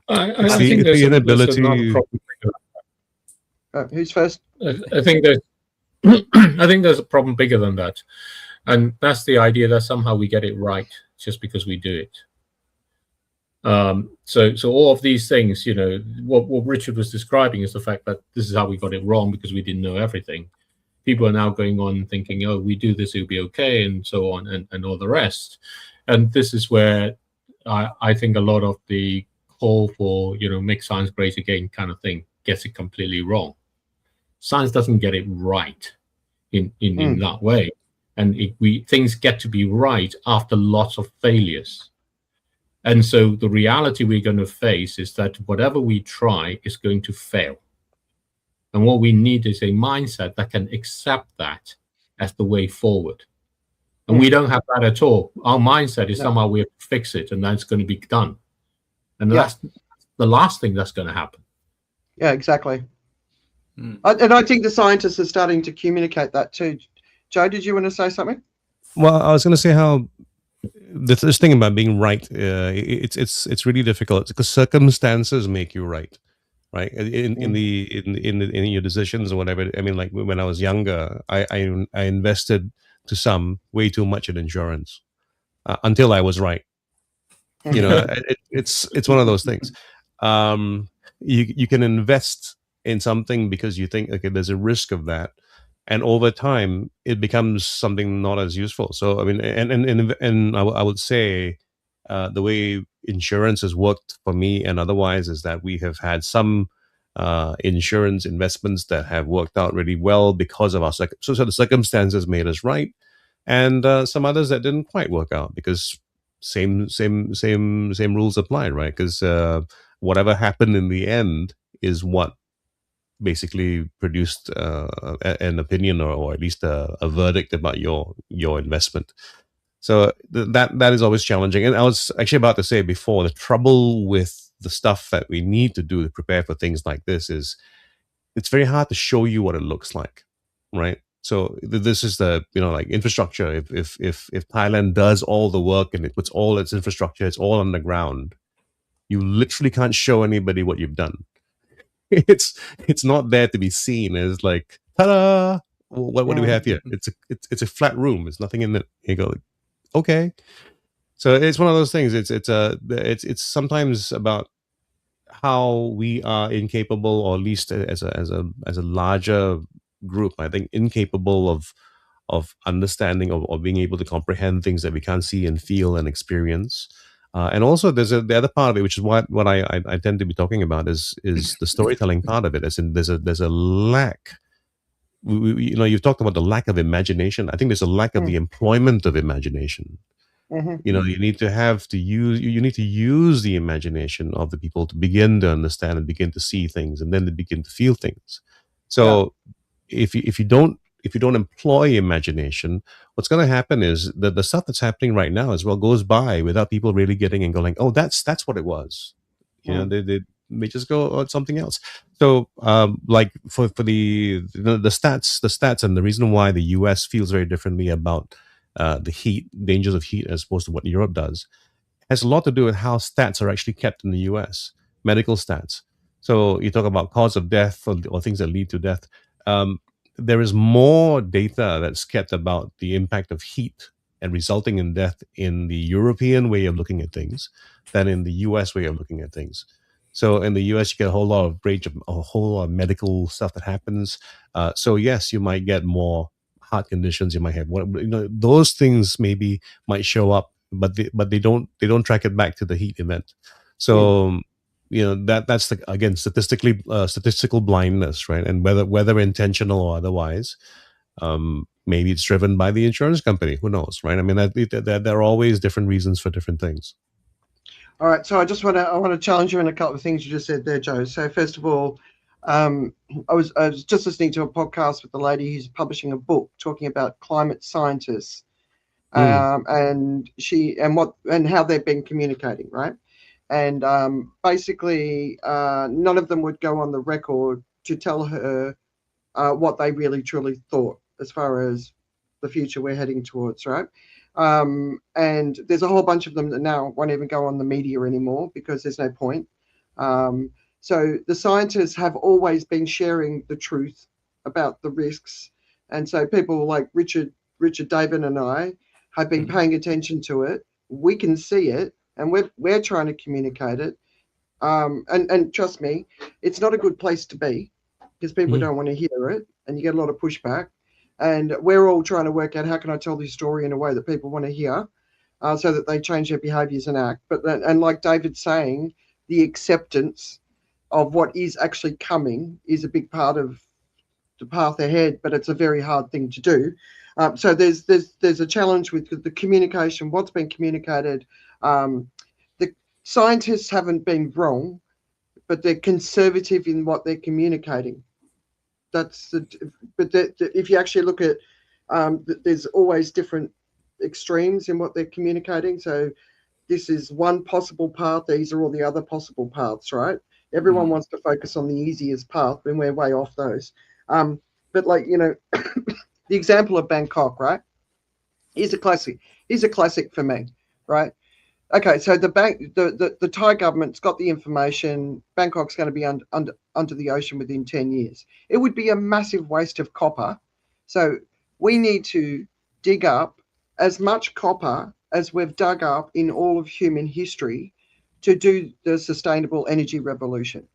I think there's another problem. Who's first? I think there's a problem bigger than that, and that's the idea that somehow we get it right just because we do it. So all of these things, you know, what Richard was describing is the fact that this is how we got it wrong because we didn't know everything. People are now going on thinking, oh, we do this, it'll be okay, and so on, and all the rest. And this is where I think a lot of the call for, you know, make science great again kind of thing gets it completely wrong. Science doesn't get it right in that way. And things get to be right after lots of failures. And so the reality we're going to face is that whatever we try is going to fail. And what we need is a mindset that can accept that as the way forward. And we don't have that at all. Our mindset is somehow we have to fix it and that's going to be done. And that's the last thing that's going to happen. Yeah, exactly. And I think the scientists are starting to communicate that too. Joe, did you want to say something? Well, I was going to say how this thing about being right, it's really difficult because circumstances make you right in your decisions or whatever. I mean, like when I was younger, I invested to some way too much in insurance until I was right. You know, it's one of those things. You can invest in something because you think, okay, there's a risk of that, and over time it becomes something not as useful. So I mean, and I would say the way insurance has worked for me and otherwise is that we have had some insurance investments that have worked out really well because of our so the circumstances made us right, and some others that didn't quite work out because same rules apply, right? Because whatever happened in the end is what basically produced an opinion or at least a verdict about your investment. So that is always challenging. And I was actually about to say before, the trouble with the stuff that we need to do to prepare for things like this is it's very hard to show you what it looks like, right? So this is the, you know, like infrastructure. If Thailand does all the work and it puts all its infrastructure, it's all underground, you literally can't show anybody what you've done. It's not there to be seen as like, ta-da! What do we have here? It's a flat room. There's nothing in it. You go, okay. So it's one of those things. It's sometimes about how we are incapable, or at least as a larger group, I think, incapable of understanding or being able to comprehend things that we can't see and feel and experience. And also, there's the other part of it, which is what I tend to be talking about, is the storytelling part of it. As in, there's a lack. You know, you've talked about the lack of imagination. I think there's a lack of the employment of imagination. You know, you need to use the imagination of the people to begin to understand and begin to see things, and then to begin to feel things. So if you don't employ imagination, what's going to happen is that the stuff that's happening right now as well goes by without people really getting and going, oh, that's what it was. You know, they just go, oh, it's something else. So like for the stats and the reason why the US feels very differently about the dangers of heat as opposed to what Europe does has a lot to do with how stats are actually kept in the US, medical stats. So you talk about cause of death or things that lead to death. There is more data that's kept about the impact of heat and resulting in death in the European way of looking at things than in the US way of looking at things. So in the US, you get a whole lot of medical stuff that happens. So yes, you might get more heart conditions. You might have those things maybe might show up, but they don't track it back to the heat event. So that's again statistical blindness, right? And whether intentional or otherwise, maybe it's driven by the insurance company. Who knows, right? I mean, there are always different reasons for different things. All right, so I want to challenge you in a couple of things you just said there, Joe. So first of all, I was just listening to a podcast with a lady who's publishing a book talking about climate scientists and how they've been communicating, right? And basically, none of them would go on the record to tell her what they really truly thought as far as the future we're heading towards, right? And there's a whole bunch of them that now won't even go on the media anymore because there's no point. So the scientists have always been sharing the truth about the risks, and so people like Richard David and I have been paying attention to it. We can see it, and we're trying to communicate it. And trust me, it's not a good place to be because people don't want to hear it, and you get a lot of pushback. And we're all trying to work out how can I tell this story in a way that people want to hear, so that they change their behaviours and act. And like David's saying, the acceptance of what is actually coming is a big part of the path ahead, but it's a very hard thing to do. So there's a challenge with the communication, what's been communicated. The scientists haven't been wrong, but they're conservative in what they're communicating. But if you actually look at, there's always different extremes in what they're communicating. So this is one possible path. These are all the other possible paths, right? Everyone wants to focus on the easiest path when we're way off those. But like, the example of Bangkok, right? Here's a classic for me, right? Okay, so the Thai government's got the information. Bangkok's going to be under the ocean within 10 years. It would be a massive waste of copper. So we need to dig up as much copper as we've dug up in all of human history to do the sustainable energy revolution.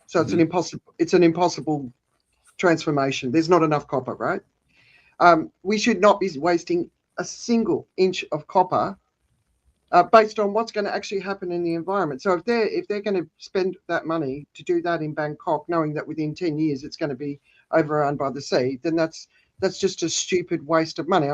So it's an impossible transformation. There's not enough copper, right? We should not be wasting a single inch of copper based on what's going to actually happen in the environment. So if they're going to spend that money to do that in Bangkok, knowing that within 10 years it's going to be overrun by the sea, then that's just a stupid waste of money.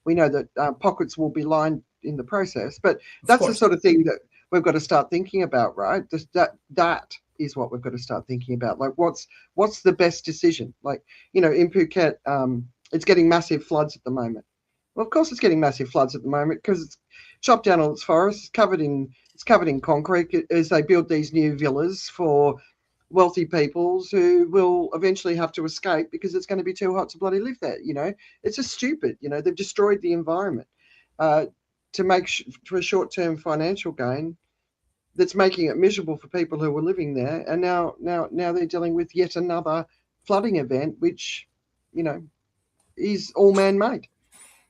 We know that pockets will be lined in the process, but that's the sort of thing that we've got to start thinking about, right? That is what we've got to start thinking about. Like, what's the best decision? Like, in Phuket, it's getting massive floods at the moment. Well, of course it's getting massive floods at the moment because it's chopped down all its forests, it's covered in concrete as they build these new villas for wealthy peoples who will eventually have to escape because it's going to be too hot to bloody live there. It's just stupid. They've destroyed the environment to make for a short-term financial gain that's making it miserable for people who were living there. And now they're dealing with yet another flooding event, which, is all man-made.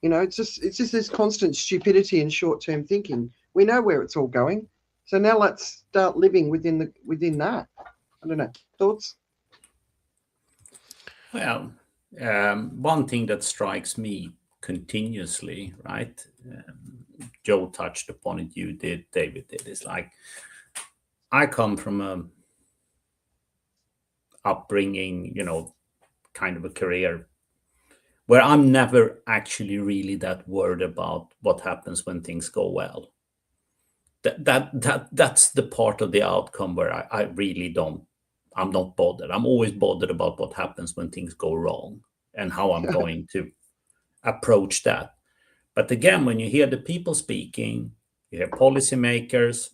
It's just this constant stupidity and short-term thinking. We know where it's all going, so now let's start living within that. I don't know. Thoughts? Well, one thing that strikes me continuously, right? Joe touched upon it. You did. David did. It's like I come from a upbringing, kind of a career where I'm never actually really that worried about what happens when things go well. That's the part of the outcome where I really I'm not bothered. I'm always bothered about what happens when things go wrong and how I'm going to approach that. But again, when you hear the people speaking, you hear policymakers,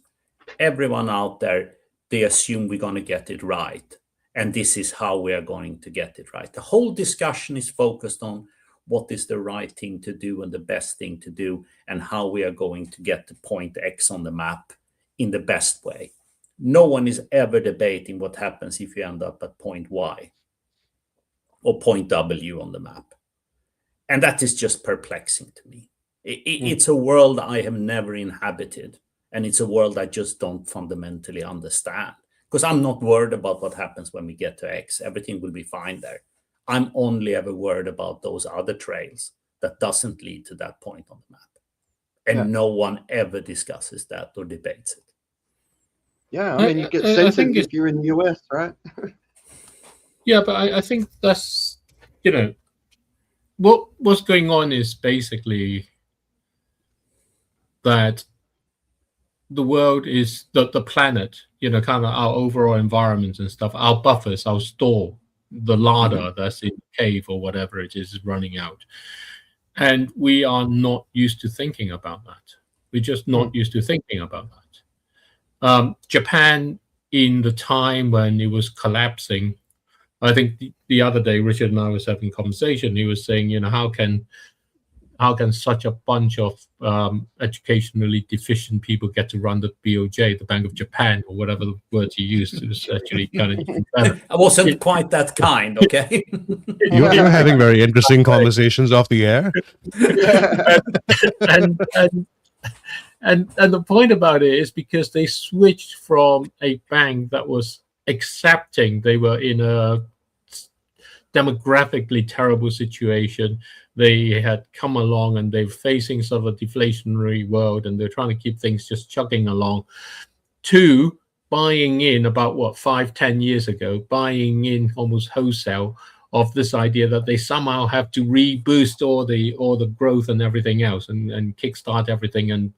everyone out there, they assume we're going to get it right. And this is how we are going to get it right. The whole discussion is focused on what is the right thing to do and the best thing to do and how we are going to get to point X on the map in the best way. No one is ever debating what happens if you end up at point Y or point W on the map. And that is just perplexing to me. It's a world I have never inhabited, and it's a world I just don't fundamentally understand. Because I'm not worried about what happens when we get to X. Everything will be fine there. I'm only ever worried about those other trails that doesn't lead to that point on the map. And no one ever discusses that or debates it. Yeah, I mean, you get censored if you're in the US, right? Yeah, but I think that's, what's going on is basically that the world is the planet, kind of our overall environment and stuff, our buffers, our store, the larder that's in the cave or whatever it is running out. And we are not used to thinking about that. We're just not used to thinking about that. Japan, in the time when it was collapsing, I think the other day, Richard and I was having a conversation. He was saying, how can such a bunch of educationally deficient people get to run the BOJ, the Bank of Japan, or whatever the words you used? It was actually kind of. I wasn't quite that kind, okay? You're having very interesting conversations off the air. And the point about it is because they switched from a bank that was accepting they were in a demographically terrible situation. They had come along and they're facing sort of a deflationary world, and they're trying to keep things just chugging along, to buying in about 5-10 years ago, buying in almost wholesale of this idea that they somehow have to reboost all the growth and everything else, and kickstart everything, and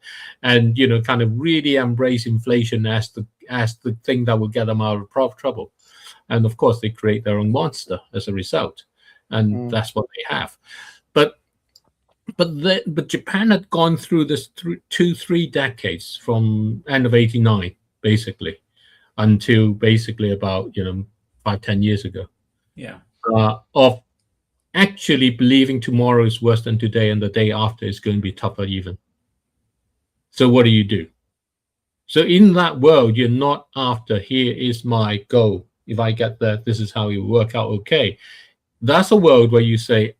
kind of really embrace inflation as the thing that will get them out of trouble. And of course, they create their own monster as a result, and that's what they have. But Japan had gone through this 2-3 decades, from end of '89 basically until basically about 5-10 years ago. Yeah. Of actually believing tomorrow is worse than today, and the day after is going to be tougher even. So what do? So in that world, you're not after, here is my goal. If I get that, this is how it will work out. Okay. That's a world where you say,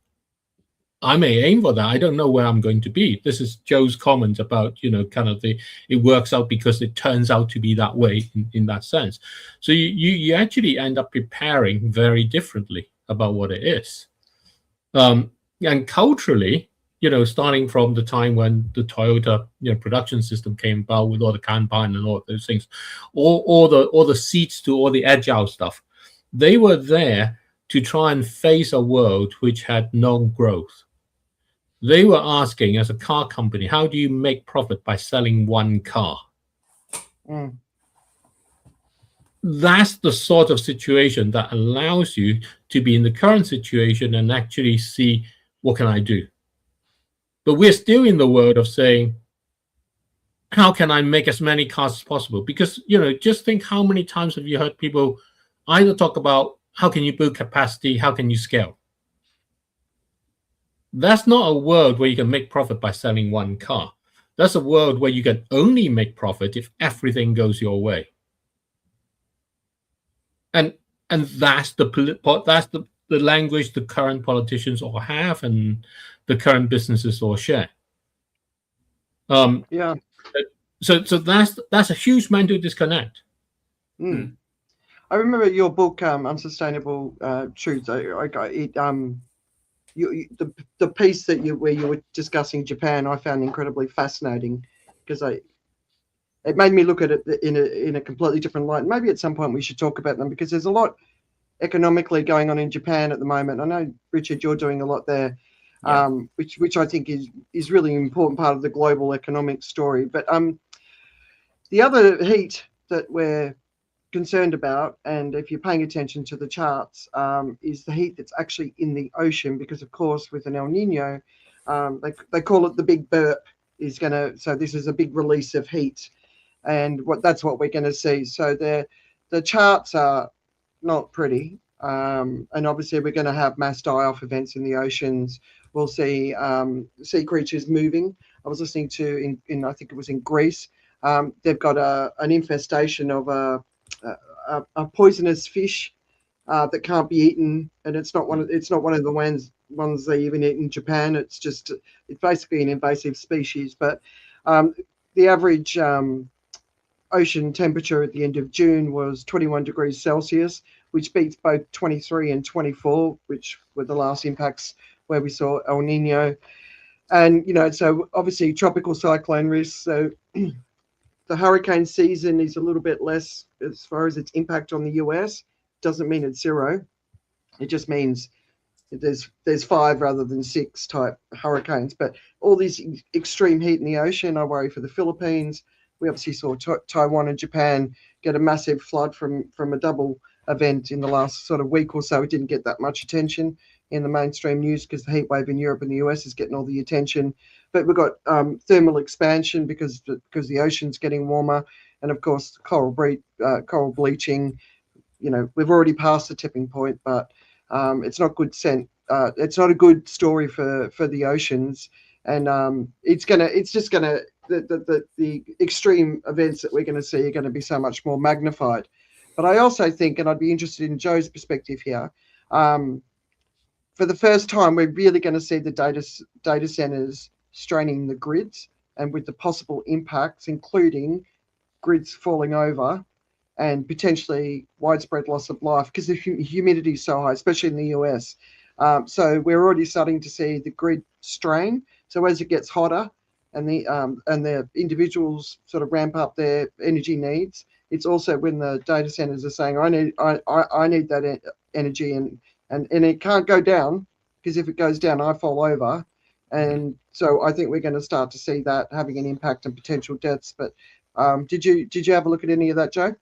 I may aim for that. I don't know where I'm going to be. This is Joe's comment about, kind of it works out because it turns out to be that way in that sense. So you actually end up preparing very differently about what it is. And culturally, starting from the time when the Toyota production system came about with all the Kanban and all those things, all the seeds to all the agile stuff, they were there to try and face a world which had no growth. They were asking, as a car company, how do you make profit by selling one car? That's the sort of situation that allows you to be in the current situation and actually see, what can I do? But we're still in the world of saying, how can I make as many cars as possible? Because, just think, how many times have you heard people either talk about how can you build capacity, how can you scale? That's not a world where you can make profit by selling one car. That's a world where you can only make profit if everything goes your way. And that's the language the current politicians all have, and the current businesses all share. Yeah. So that's a huge mental disconnect. I remember your book, Unsustainable Truths. The piece where you were discussing Japan, I found incredibly fascinating, because it made me look at it in a completely different light. Maybe at some point we should talk about them, because there's a lot economically going on in Japan at the moment. I know, Richard, you're doing a lot there, which I think is really an important part of the global economic story. But the other heat that we're concerned about, and if you're paying attention to the charts, is the heat that's actually in the ocean, because of course with an El Nino, they call it the big burp, so this is a big release of heat, and that's what we're going to see. So the charts are not pretty, and obviously we're going to have mass die-off events in the oceans. We'll see sea creatures moving. I was listening to in I think it was in Greece, they've got an infestation of a poisonous fish that can't be eaten, and it's not one of the ones they even eat in Japan. It's basically an invasive species. But the average ocean temperature at the end of June was 21 degrees Celsius, which beats both 23 and 24, which were the last impacts where we saw El Nino. And so obviously tropical cyclone risks. So the hurricane season is a little bit less as far as its impact on the US. Doesn't mean it's zero. It just means there's 5 rather than 6 type hurricanes. But all this extreme heat in the ocean, I worry for the Philippines. We obviously saw Taiwan and Japan get a massive flood from a double event in the last sort of week or so. It didn't get that much attention. in the mainstream news because the heat wave in Europe and the US is getting all the attention. But we've got thermal expansion because the ocean's getting warmer, and of course coral bleaching. You know, we've already passed the tipping point, but it's not good it's not a good story for the oceans, and the extreme events that we're going to see are going to be so much more magnified. But I also think, and I'd be interested in Joe's perspective here, for the first time, we're really going to see the data centers straining the grids, and with the possible impacts, including grids falling over and potentially widespread loss of life because the humidity is so high, especially in the US. So we're already starting to see the grid strain. So as it gets hotter and the individuals sort of ramp up their energy needs, it's also when the data centers are saying, I need that energy, and it can't go down, because if it goes down, I fall over. And so I think we're going to start to see that having an impact on potential deaths. But did you have a look at any of that, Joe?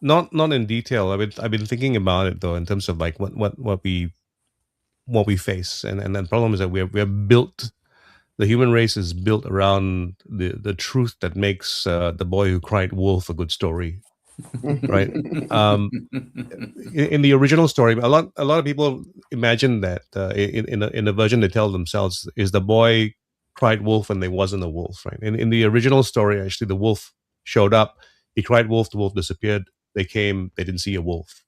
Not in detail. I've been thinking about it though, in terms of like what we face, and the problem is that we're built. The human race is built around the truth that makes The Boy Who Cried Wolf a good story, right? In the original story, a lot of people imagine that in a version they tell themselves is the boy cried wolf and there wasn't a wolf, right? In the original story, actually, the wolf showed up. He cried wolf. The wolf disappeared. They came. They didn't see a wolf.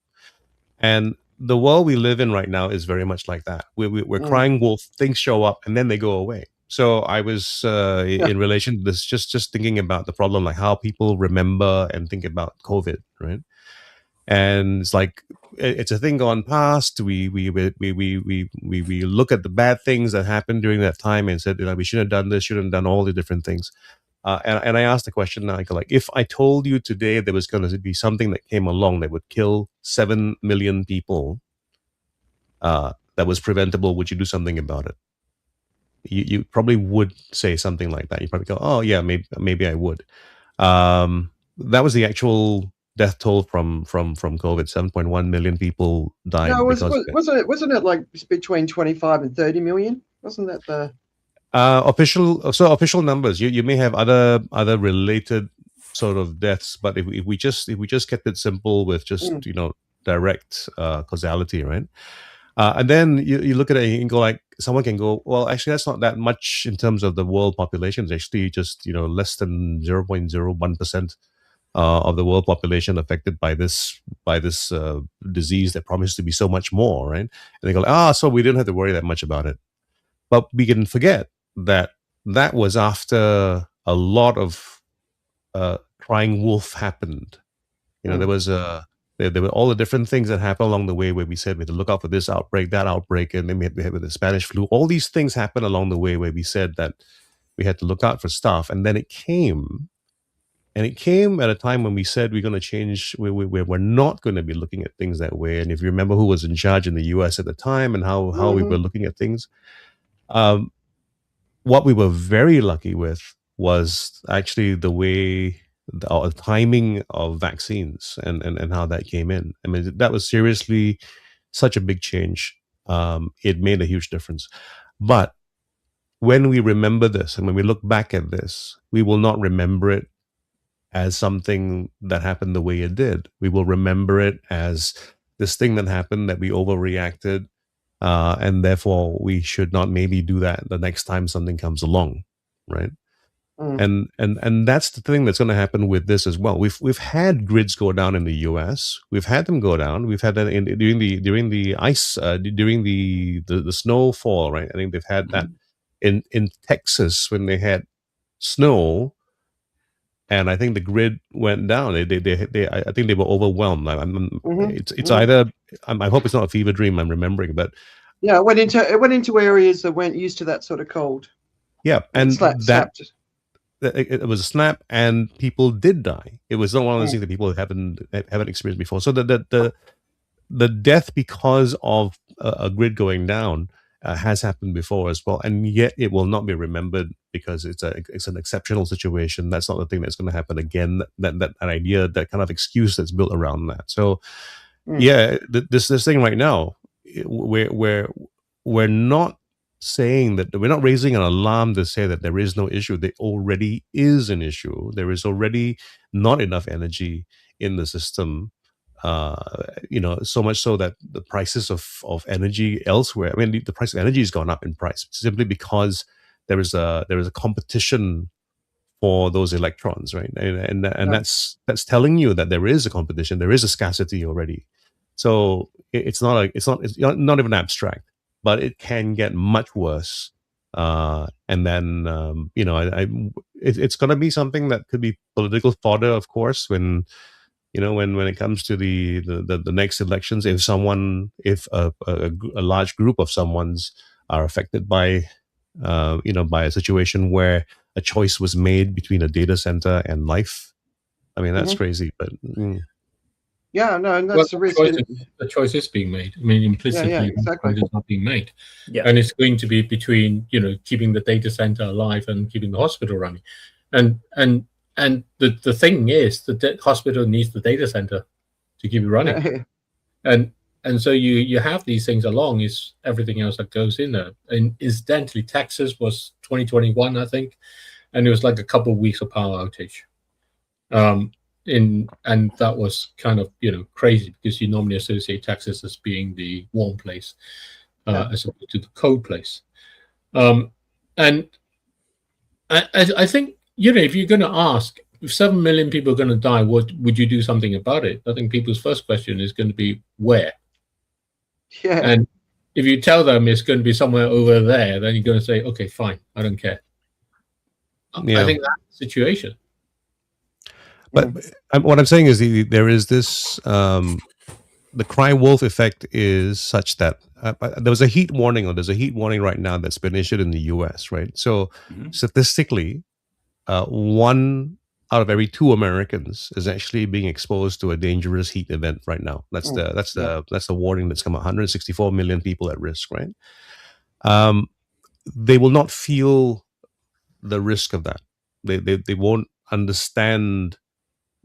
And the world we live in right now is very much like that. We're crying wolf. Things show up and then they go away. So I was in relation to this, just thinking about the problem, like how people remember and think about COVID, right? And it's like it's a thing gone past. We look at the bad things that happened during that time and said, we shouldn't have done this, shouldn't have done all the different things. And I asked the question, like, if I told you today there was going to be something that came along that would kill 7 million people, that was preventable, would you do something about it? You probably would say something like that. You probably go, oh yeah, maybe I would. That was the actual death toll from COVID. 7.1 million people died. No, wasn't it like between 25 and 30 million? Wasn't that the official numbers? You may have other related sort of deaths, but if we just kept it simple with just direct causality, right? And then you look at it and you can go like, someone can go, well, actually that's not that much in terms of the world population. It's actually just less than 0.01% of the world population affected by this disease that promises to be so much more, right? And they go, so we didn't have to worry that much about it. But we can forget that was after a lot of crying wolf happened. There was there were all the different things that happened along the way where we said we had to look out for this outbreak, that outbreak, and then we had the Spanish flu. All these things happened along the way where we said that we had to look out for stuff, and then it came. And it came at a time when we said we're going to change, we're not going to be looking at things that way. And if you remember who was in charge in the US at the time and how we were looking at things, what we were very lucky with was actually the way, the timing of vaccines and how that came in. I mean, that was seriously such a big change. It made a huge difference. But when we remember this and when we look back at this, we will not remember it as something that happened the way it did. We will remember it as this thing that happened that we overreacted, and therefore we should not maybe do that the next time something comes along, right? And that's the thing that's going to happen with this as well. We've had grids go down in the US. We've had them go down. We've had that during the ice, during the snowfall, right? I think they've had that in Texas when they had snow. And I think the grid went down. I think they were overwhelmed. It's either I hope it's not a fever dream I'm remembering, but yeah, it went into areas that weren't used to that sort of cold. Yeah, and it was a snap, and people did die. It was not one of those things that people haven't experienced before. So the death because of a grid going down has happened before as well, and yet it will not be remembered because it's an exceptional situation. That's not the thing that's going to happen again. That idea, that kind of excuse that's built around that. So Yeah, this thing right now, we're not saying that, we're not raising an alarm to say that there is no issue. There already is an issue. There is already not enough energy in the system. So much so that the prices of energy elsewhere, I mean, the price of energy has gone up in price simply because there is a competition for those electrons, right? And that's telling you that there is a competition, there is a scarcity already. So it's not even abstract, but it can get much worse. And then it's going to be something that could be political fodder, of course, when it comes to the next elections. If a large group of someone's are affected by by a situation where a choice was made between a data center and life. I mean, that's crazy, but yeah, no, and that's the risk. The choice is being made. I mean, implicitly, exactly. it's not being made, and it's going to be between keeping the data center alive and keeping the hospital running, and the thing is, the hospital needs the data center to keep it running, and so you have these things along is everything else that goes in there. And incidentally, Texas was 2021, I think, and it was like a couple of weeks of power outage. And that was kind of crazy because you normally associate Texas as being the warm place as opposed to the cold place. And I think if you're going to ask if 7 million people are going to die, what would you do something about it? I think people's first question is going to be where. Yeah. And if you tell them it's going to be somewhere over there, then you're going to say, okay, fine, I don't care. I think that's the situation. But what I'm saying is there is this, the cry wolf effect is such that there was a heat warning, or there's a heat warning right now that's been issued in the US, right? So statistically, 1 out of every 2 Americans is actually being exposed to a dangerous heat event right now. That's the warning that's come out. 164 million people at risk, right? They will not feel the risk of that. They won't understand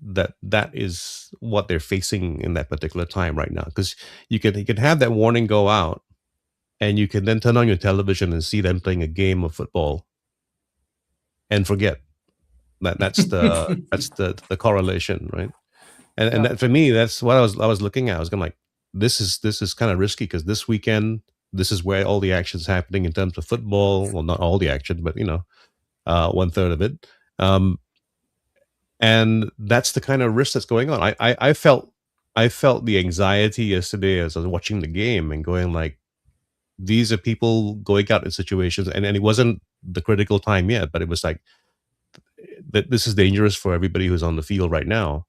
that is what they're facing in that particular time right now. Because you can have that warning go out, and you can then turn on your television and see them playing a game of football, and forget that's the correlation, right? And that, for me, that's what I was looking at. I was going like, this is kind of risky because this weekend, this is where all the action's happening in terms of football. Well, not all the action, but 1/3 of it. And that's the kind of risk that's going on. I felt the anxiety yesterday as I was watching the game and going like, these are people going out in situations, and it wasn't the critical time yet, but it was like that this is dangerous for everybody who's on the field right now,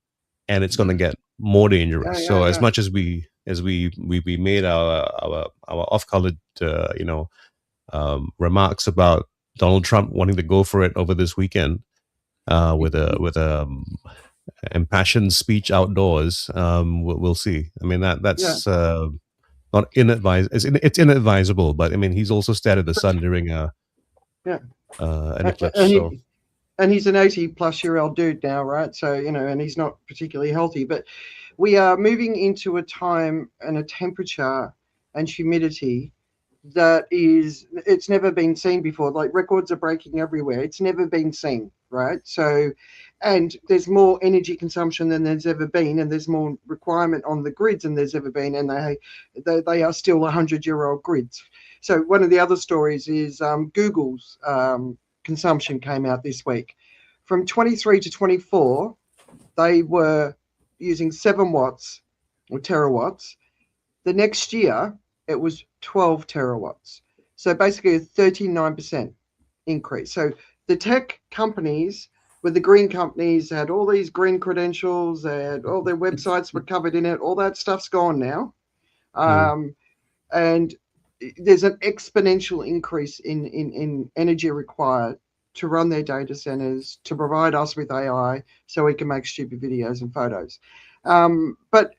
and it's going to get more dangerous. So as much as we made our off-colored remarks about Donald Trump wanting to go for it over this weekend with a impassioned speech outdoors, we'll see. I mean that's not it's inadvisable, but I mean he's also stared at the sun during an eclipse. And he's an 80-plus-year-old dude now, right? So, and he's not particularly healthy. But we are moving into a time and a temperature and humidity that it's never been seen before. Like, records are breaking everywhere. It's never been seen, right? So, and there's more energy consumption than there's ever been, and there's more requirement on the grids than there's ever been, and they are still 100-year-old grids. So one of the other stories is Google's consumption came out this week. From 23 to 24, they were using 7 watts or terawatts. The next year, it was 12 terawatts. So basically a 39% increase. So the tech companies, with the green companies, had all these green credentials, and all their websites were covered in it. All that stuff's gone now. And there's an exponential increase in energy required to run their data centers, to provide us with AI so we can make stupid videos and photos. But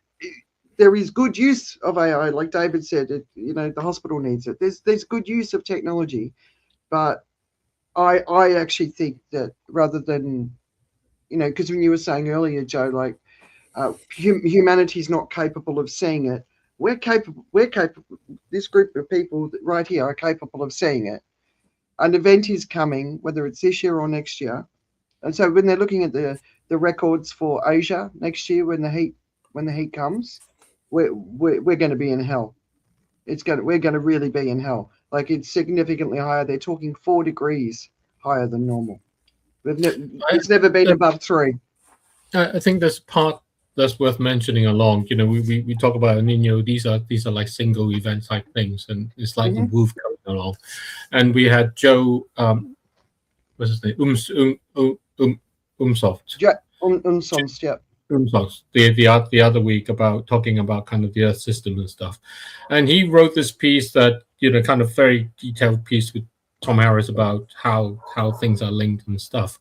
there is good use of AI, like David said. The hospital needs it. There's good use of technology, but I actually think that rather than, because when you were saying earlier, Joe, like Humanity's not capable of seeing it. We're capable. This group of people right here are capable of seeing it. An event is coming, whether it's this year or next year. And so when they're looking at the records for Asia next year, when the heat comes, we're going to be in hell. We're going to really be in hell. Like, it's significantly higher. They're talking 4 degrees higher than normal. It's never been above 3. I think there's part that's worth mentioning along. You know, we talk about El Nino. These are like single event type things, and it's like the wolf coming along. And we had Joe, what's his name, Umsoft. Yeah, Umsoft, yeah. The other week about talking about kind of the Earth system and stuff, and he wrote this piece that, you know, kind of very detailed piece with Tom Harris about how things are linked and stuff,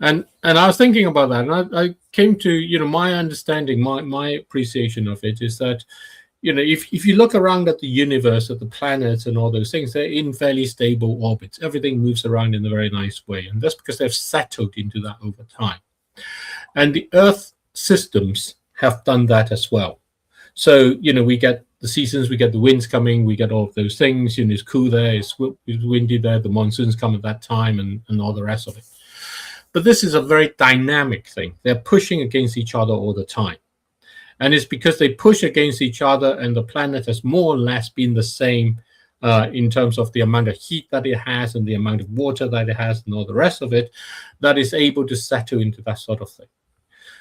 and I was thinking about that, and I came to, you know, my understanding, my appreciation of it is that, you know, if you look around at the universe, at the planets and all those things, they're in fairly stable orbits. Everything moves around in a very nice way, and that's because they've settled into that over time, and the Earth systems have done that as well. So, you know, we get the seasons, we get the winds coming, we get all of those things. You know, it's cool there, it's windy there, the monsoons come at that time, and all the rest of it. But this is a very dynamic thing. They're pushing against each other all the time. And it's because they push against each other, and the planet has more or less been the same in terms of the amount of heat that it has and the amount of water that it has and all the rest of it, that is able to settle into that sort of thing.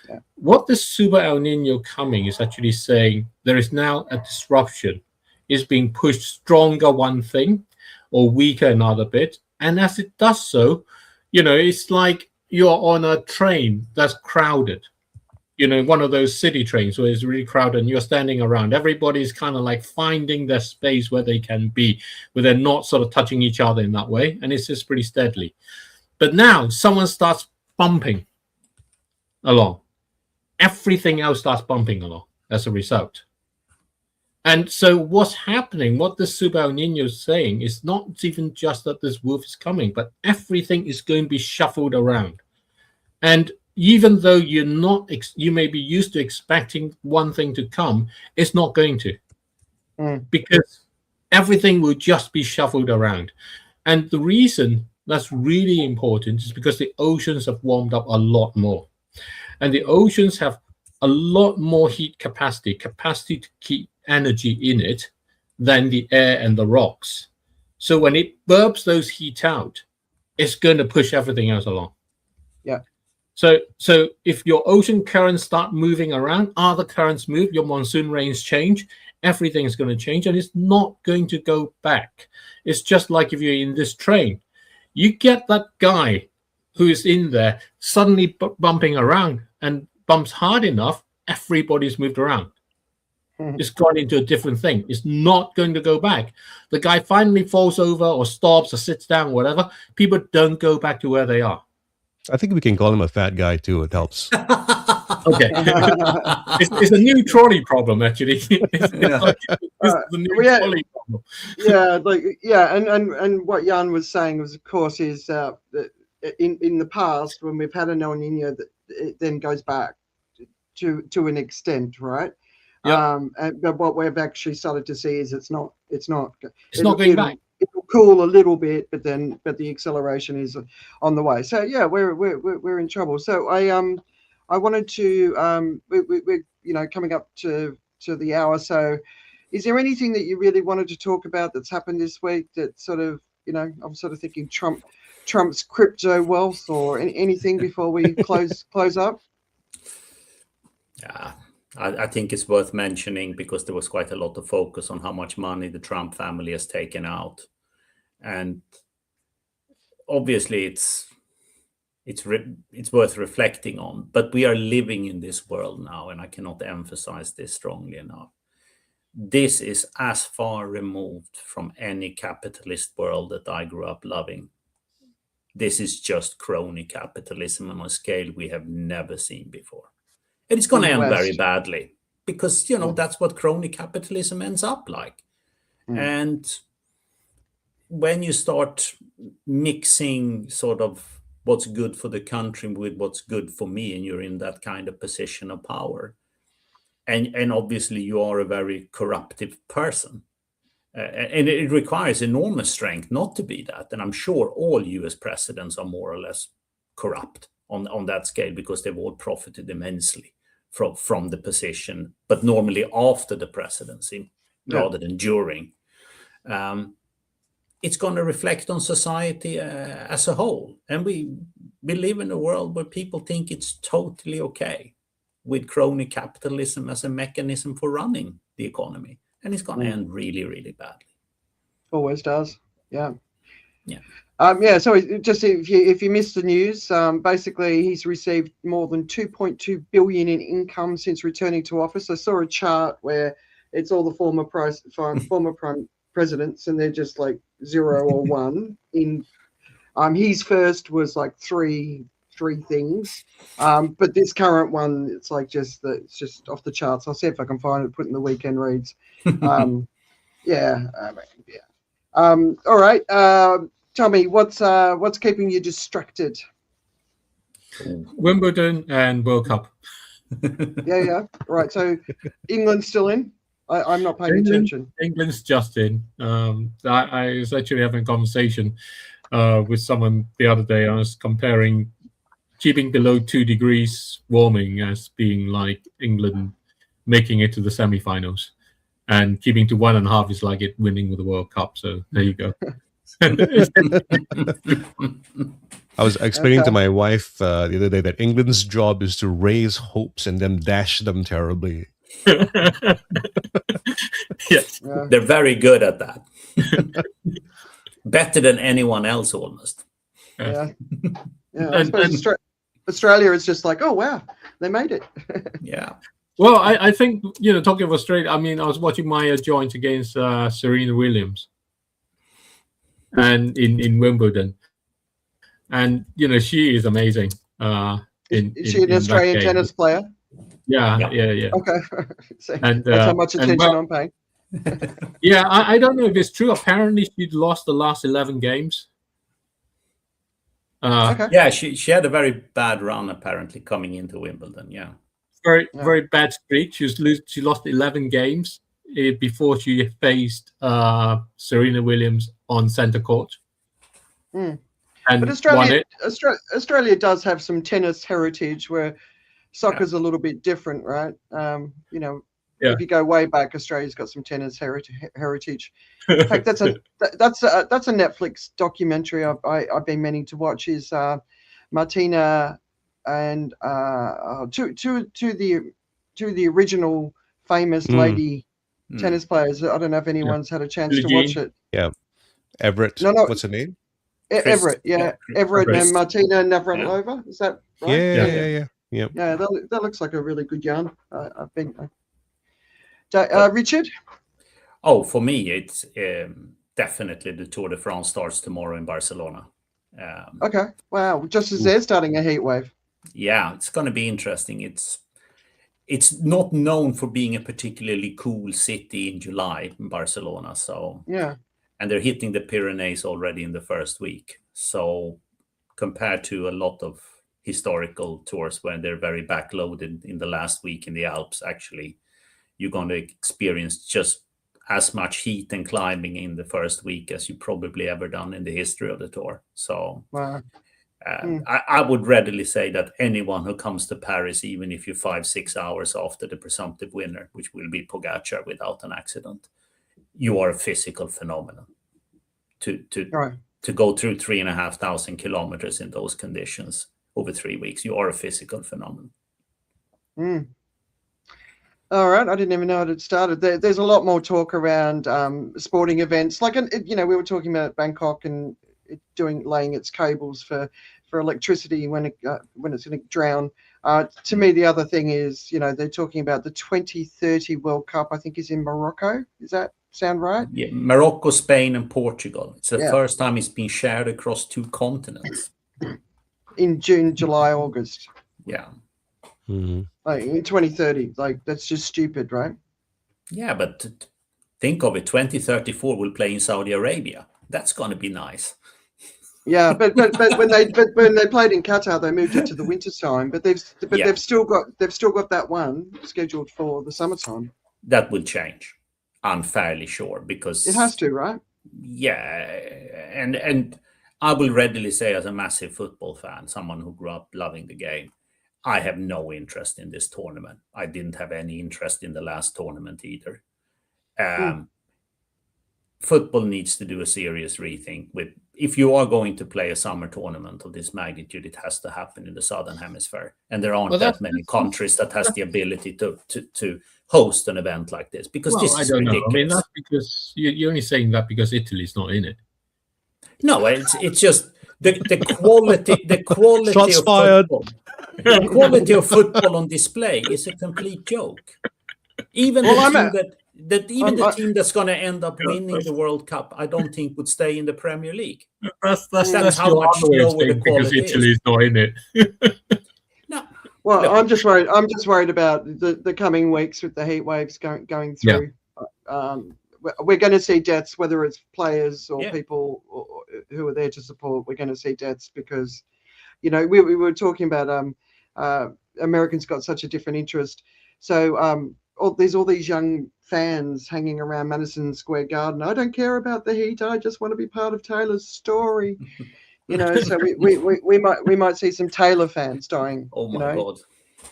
Yeah. What this Super El Nino coming is actually saying, there is now a disruption. It's being pushed stronger one thing or weaker another bit. And as it does so, you know, it's like you're on a train that's crowded. You know, one of those city trains where it's really crowded and you're standing around. Everybody's kind of like finding their space where they can be, where they're not sort of touching each other in that way. And it's just pretty steadily. But now someone starts bumping along. Everything else starts bumping along as a result. And so what's happening, what the Super El Nino is saying, is not even just that this wolf is coming, but everything is going to be shuffled around. And even though you may be used to expecting one thing to come, it's not going to. Because everything will just be shuffled around. And the reason that's really important is because the oceans have warmed up a lot more. And the oceans have a lot more heat capacity to keep energy in it than the air and the rocks. So when it burps those heat out, it's going to push everything else along. Yeah. So if your ocean currents start moving around, other currents move, your monsoon rains change, everything is going to change, and it's not going to go back. It's just like if you're in this train. You get that guy who is in there suddenly bumping around and bumps hard enough, everybody's moved around. It's gone into a different thing. It's not going to go back. The guy finally falls over or stops or sits down, whatever. People don't go back to where they are. I think we can call him a fat guy too. It helps. Okay. It's a new trolley problem, actually. It's the new trolley problem. And what Jan was saying was, of course, is that in the past, when we've had an El Nino, that it then goes back to an extent, right? Yep. But what we've actually started to see is it's not going back. It'll cool a little bit, but the acceleration is on the way. So yeah, we're in trouble. So I wanted to we're coming up to the hour. So is there anything that you really wanted to talk about that's happened this week that sort of, I'm sort of thinking Trump's crypto wealth or anything before we close up? Yeah, I think it's worth mentioning because there was quite a lot of focus on how much money the Trump family has taken out. And obviously it's worth reflecting on, but we are living in this world now, and I cannot emphasize this strongly enough. This is as far removed from any capitalist world that I grew up loving. This is just crony capitalism on a scale we have never seen before. And it's going to end very badly because, that's what crony capitalism ends up like. And when you start mixing sort of what's good for the country with what's good for me, and you're in that kind of position of power. And obviously you are a very corruptive person. And it requires enormous strength not to be that. And I'm sure all US presidents are more or less corrupt on that scale, because they've all profited immensely from the position, but normally after the presidency rather than during. It's going to reflect on society as a whole. And we live in a world where people think it's totally okay with crony capitalism as a mechanism for running the economy. And it's going to end really, really badly. Always does. Yeah. Yeah. So just if you missed the news, basically he's received more than 2.2 billion in income since returning to office. I saw a chart where it's all the former prime presidents, and they're just like 0 or 1. In his first was like three things, but this current one, it's like it's just off the charts. I'll see if I can find it, put in the weekend reads. All right. Tell me, what's keeping you distracted? Wimbledon and World Cup. Yeah. Right. So England's still in. I'm not paying attention. England's just in. I was actually having a conversation with someone the other day. I was comparing keeping below 2 degrees warming as being like England making it to the semi-finals, and keeping to 1.5 is like it winning with the World Cup. So there you go. I was explaining to my wife the other day that England's job is to raise hopes and then dash them terribly. Yes. They're very good at that. Better than anyone else, almost. Yeah. I suppose Australia is just like, oh wow, they made it. Yeah. Well, I think, talking of Australia, I mean, I was watching Maya Joint against Serena Williams, and in Wimbledon, and she is amazing. Is she an Australian tennis player? Yeah. Okay. So And that's how much attention I'm paying. Yeah, I don't know if it's true. Apparently, she'd lost the last 11 games. Okay. Yeah, she had a very bad run apparently coming into Wimbledon. Yeah. Very bad streak. She lost 11 games before she faced Serena Williams on centre court. And But Australia does have some tennis heritage where soccer's a little bit different, right? If you go way back, Australia's got some tennis heritage. In fact, that's a Netflix documentary I've been meaning to watch. Is Martina and two of the original famous lady tennis players. I don't know if anyone's had a chance to watch it. Yeah, Everett. No. What's her name? Everett. Everett and Martina Navratilova. Is that right? Yeah. Yeah, that looks like a really good yarn. Richard? Oh, for me, it's definitely the Tour de France starts tomorrow in Barcelona. Okay. Wow. Just as they're starting a heat wave. Yeah, it's going to be interesting. It's not known for being a particularly cool city in July in Barcelona. So yeah, and they're hitting the Pyrenees already in the first week. So compared to a lot of historical tours where they're very backloaded in the last week in the Alps, actually, you're going to experience just as much heat and climbing in the first week as you probably ever done in the history of the tour. So wow. I would readily say that anyone who comes to Paris, even if you're 5-6 hours after the presumptive winner, which will be Pogacar without an accident, you are a physical phenomenon. To go through 3,500 kilometers in those conditions over 3 weeks, you are a physical phenomenon. All right, I didn't even know it had started. There's a lot more talk around sporting events, like we were talking about Bangkok and laying its cables for electricity when it's going to drown. To me, the other thing is, they're talking about the 2030 World Cup. I think is in Morocco. Does that sound right? Yeah, Morocco, Spain, and Portugal. It's the first time it's been shared across 2 continents. In June, July, August. Yeah. Mm-hmm. Like in 2030, that's just stupid, right? Yeah, but think of it. 2034 will play in Saudi Arabia. That's going to be nice. Yeah, but when they played in Qatar, they moved it to the winter time. But they've still got that one scheduled for the summertime. That will change. I'm fairly sure, because It has to, right? Yeah, and I will readily say, as a massive football fan, someone who grew up loving the game, I have no interest in this tournament. I didn't have any interest in the last tournament either. Football needs to do a serious rethink. If you are going to play a summer tournament of this magnitude, it has to happen in the Southern Hemisphere, and there aren't that many countries that has the ability to host an event like this, because this is ridiculous. I mean, that's because you're only saying that because Italy's not in it. No, it's just the quality Shots of fired. football. The quality of football on display is a complete joke. Even the team that's going to end up winning the World Cup, I don't think would stay in the Premier League. That's how much lower the quality because Italy's not in it. No. Well, Look, I'm just worried about the coming weeks with the heat waves going through. Yeah. We're going to see deaths, whether it's players or people who are there to support. We're going to see deaths because, we were talking about Americans got such a different interest. So all these young fans hanging around Madison Square Garden. I don't care about the heat. I just want to be part of Taylor's story. So we might see some Taylor fans dying. Oh my God!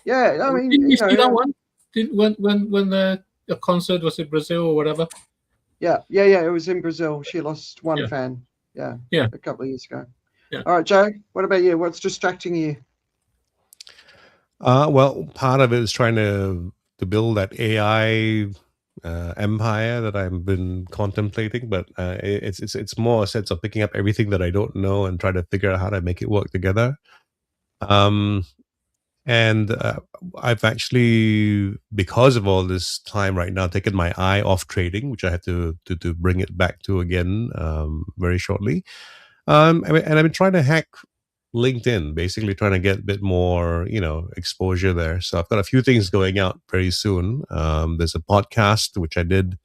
Yeah, I mean, did you see that one? When the concert was in Brazil or whatever? Yeah. It was in Brazil. She lost one fan. Yeah, a couple of years ago. Yeah. All right, Joe. What about you? What's distracting you? Well, part of it is trying to build that AI empire that I've been contemplating, but it's more a sense of picking up everything that I don't know and try to figure out how to make it work together. And I've actually, because of all this time right now, taken my eye off trading, which I have to bring it back to again very shortly. And I've been trying to hack LinkedIn, basically trying to get a bit more, exposure there. So I've got a few things going out very soon. There's a podcast which I did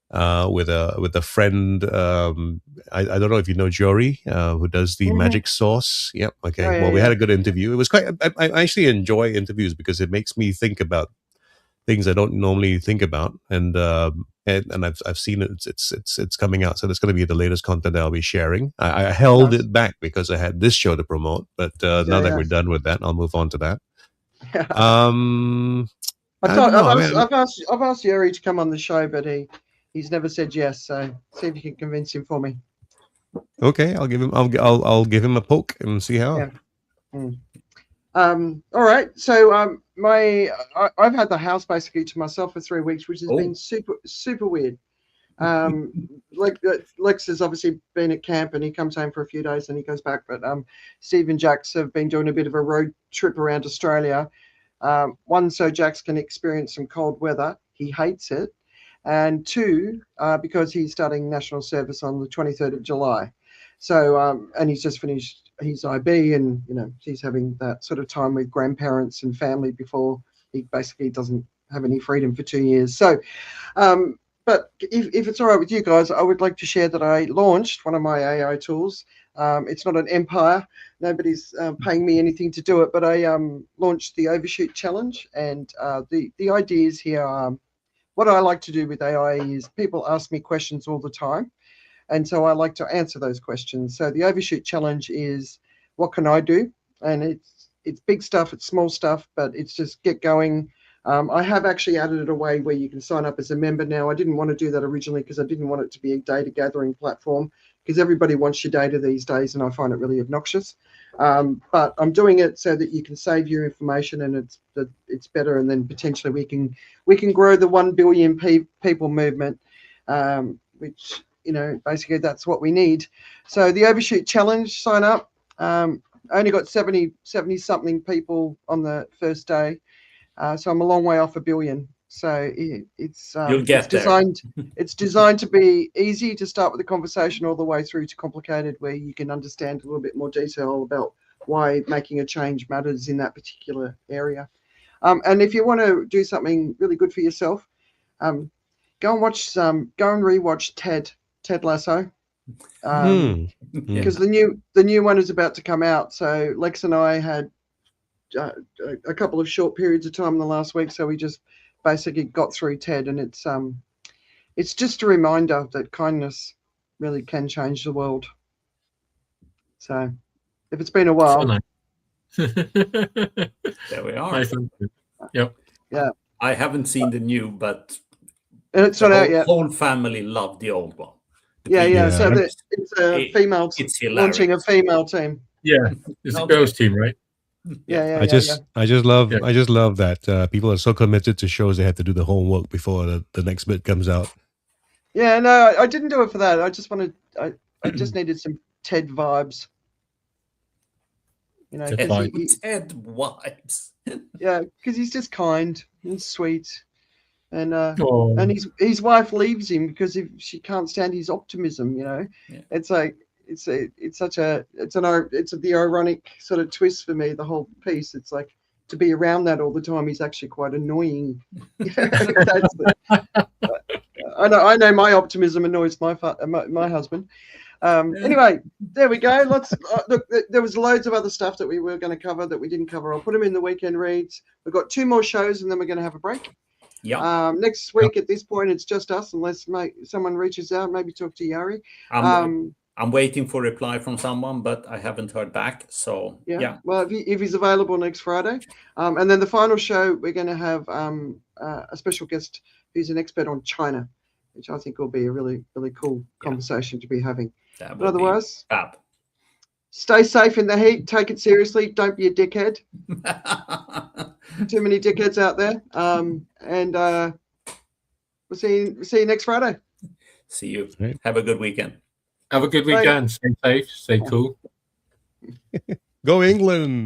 with a friend. I don't know if you know Jory, who does the Magic Sauce. Yep. Okay. We had a good interview. It was quite. I actually enjoy interviews because it makes me think about things I don't normally think about, and I've seen it. It's coming out, so that's going to be the latest content that I'll be sharing. I held it back because I had this show to promote, but now that we're done with that, I'll move on to that. I've asked Yuri to come on the show, but he's never said yes. So see if you can convince him for me. Okay, I'll give him a poke and see how. Yeah. All right. So I've had the house basically to myself for 3 weeks, which has been super weird. Lex has obviously been at camp and he comes home for a few days and he goes back. But Steve and Jax have been doing a bit of a road trip around Australia. One, so Jax can experience some cold weather. He hates it. And two, because he's starting national service on the 23rd of July. So, and he's just finished his IB and, he's having that sort of time with grandparents and family before he basically doesn't have any freedom for 2 years. So, but if it's all right with you guys, I would like to share that I launched one of my AI tools. It's not an empire. Nobody's paying me anything to do it, but I launched the Overshoot Challenge. And the ideas here are, what I like to do with AI is people ask me questions all the time. And so I like to answer those questions. So the Overshoot Challenge is, what can I do? And it's big stuff, it's small stuff, but it's just get going. I have actually added it a way where you can sign up as a member now. I didn't want to do that originally because I didn't want it to be a data gathering platform because everybody wants your data these days and I find it really obnoxious. But I'm doing it so that you can save your information and it's better, and then potentially we can grow the 1 billion people movement, which, basically that's what we need. So the Overshoot Challenge, sign up. I only got 70 something people on the first day. So I'm a long way off 1 billion. So it's designed to be easy to start with the conversation all the way through to complicated, where you can understand a little bit more detail about why making a change matters in that particular area. And if you want to do something really good for yourself, go and rewatch Ted Lasso. because the new one is about to come out. So Lex and I had a couple of short periods of time in the last week, so we just basically got through TED, and it's just a reminder that kindness really can change the world. So if it's been a while. So nice. There we are. Nice. Yep. Yeah. I haven't seen the new, but it's not out yet. The whole family loved the old one. Yeah. So it's a female. It's hilarious. Launching a female team. Yeah, it's a girls' team, right? Yeah. I just love that people are so committed to shows they have to do the homework before the next bit comes out. Yeah, no, I didn't do it for that. I just wanted, I just needed some TED vibes. You know, TED vibes. Yeah, because he's just kind and sweet, and his wife leaves him because she can't stand his optimism. You know, it's like it's the ironic sort of twist for me. The whole piece. It's like to be around that all the time. He's actually quite annoying. I know my optimism annoys my husband. Anyway, there we go. Let's look. There was loads of other stuff that we were going to cover that we didn't cover. I'll put them in the weekend reads. We've got 2 more shows, and then we're going to have a break. Yeah. Next week at this point, it's just us, unless someone reaches out. Maybe talk to Yari. I'm waiting for a reply from someone, but I haven't heard back. So yeah. Well, if he's available next Friday, and then the final show, we're going to have a special guest who's an expert on China, which I think will be a really, really cool conversation to be having. But otherwise, stay safe in the heat. Take it seriously. Don't be a dickhead. Too many dickheads out there. And we'll see you next Friday. See you. Right. Have a good weekend. Have a good weekend. Stay safe. Stay cool. Go England.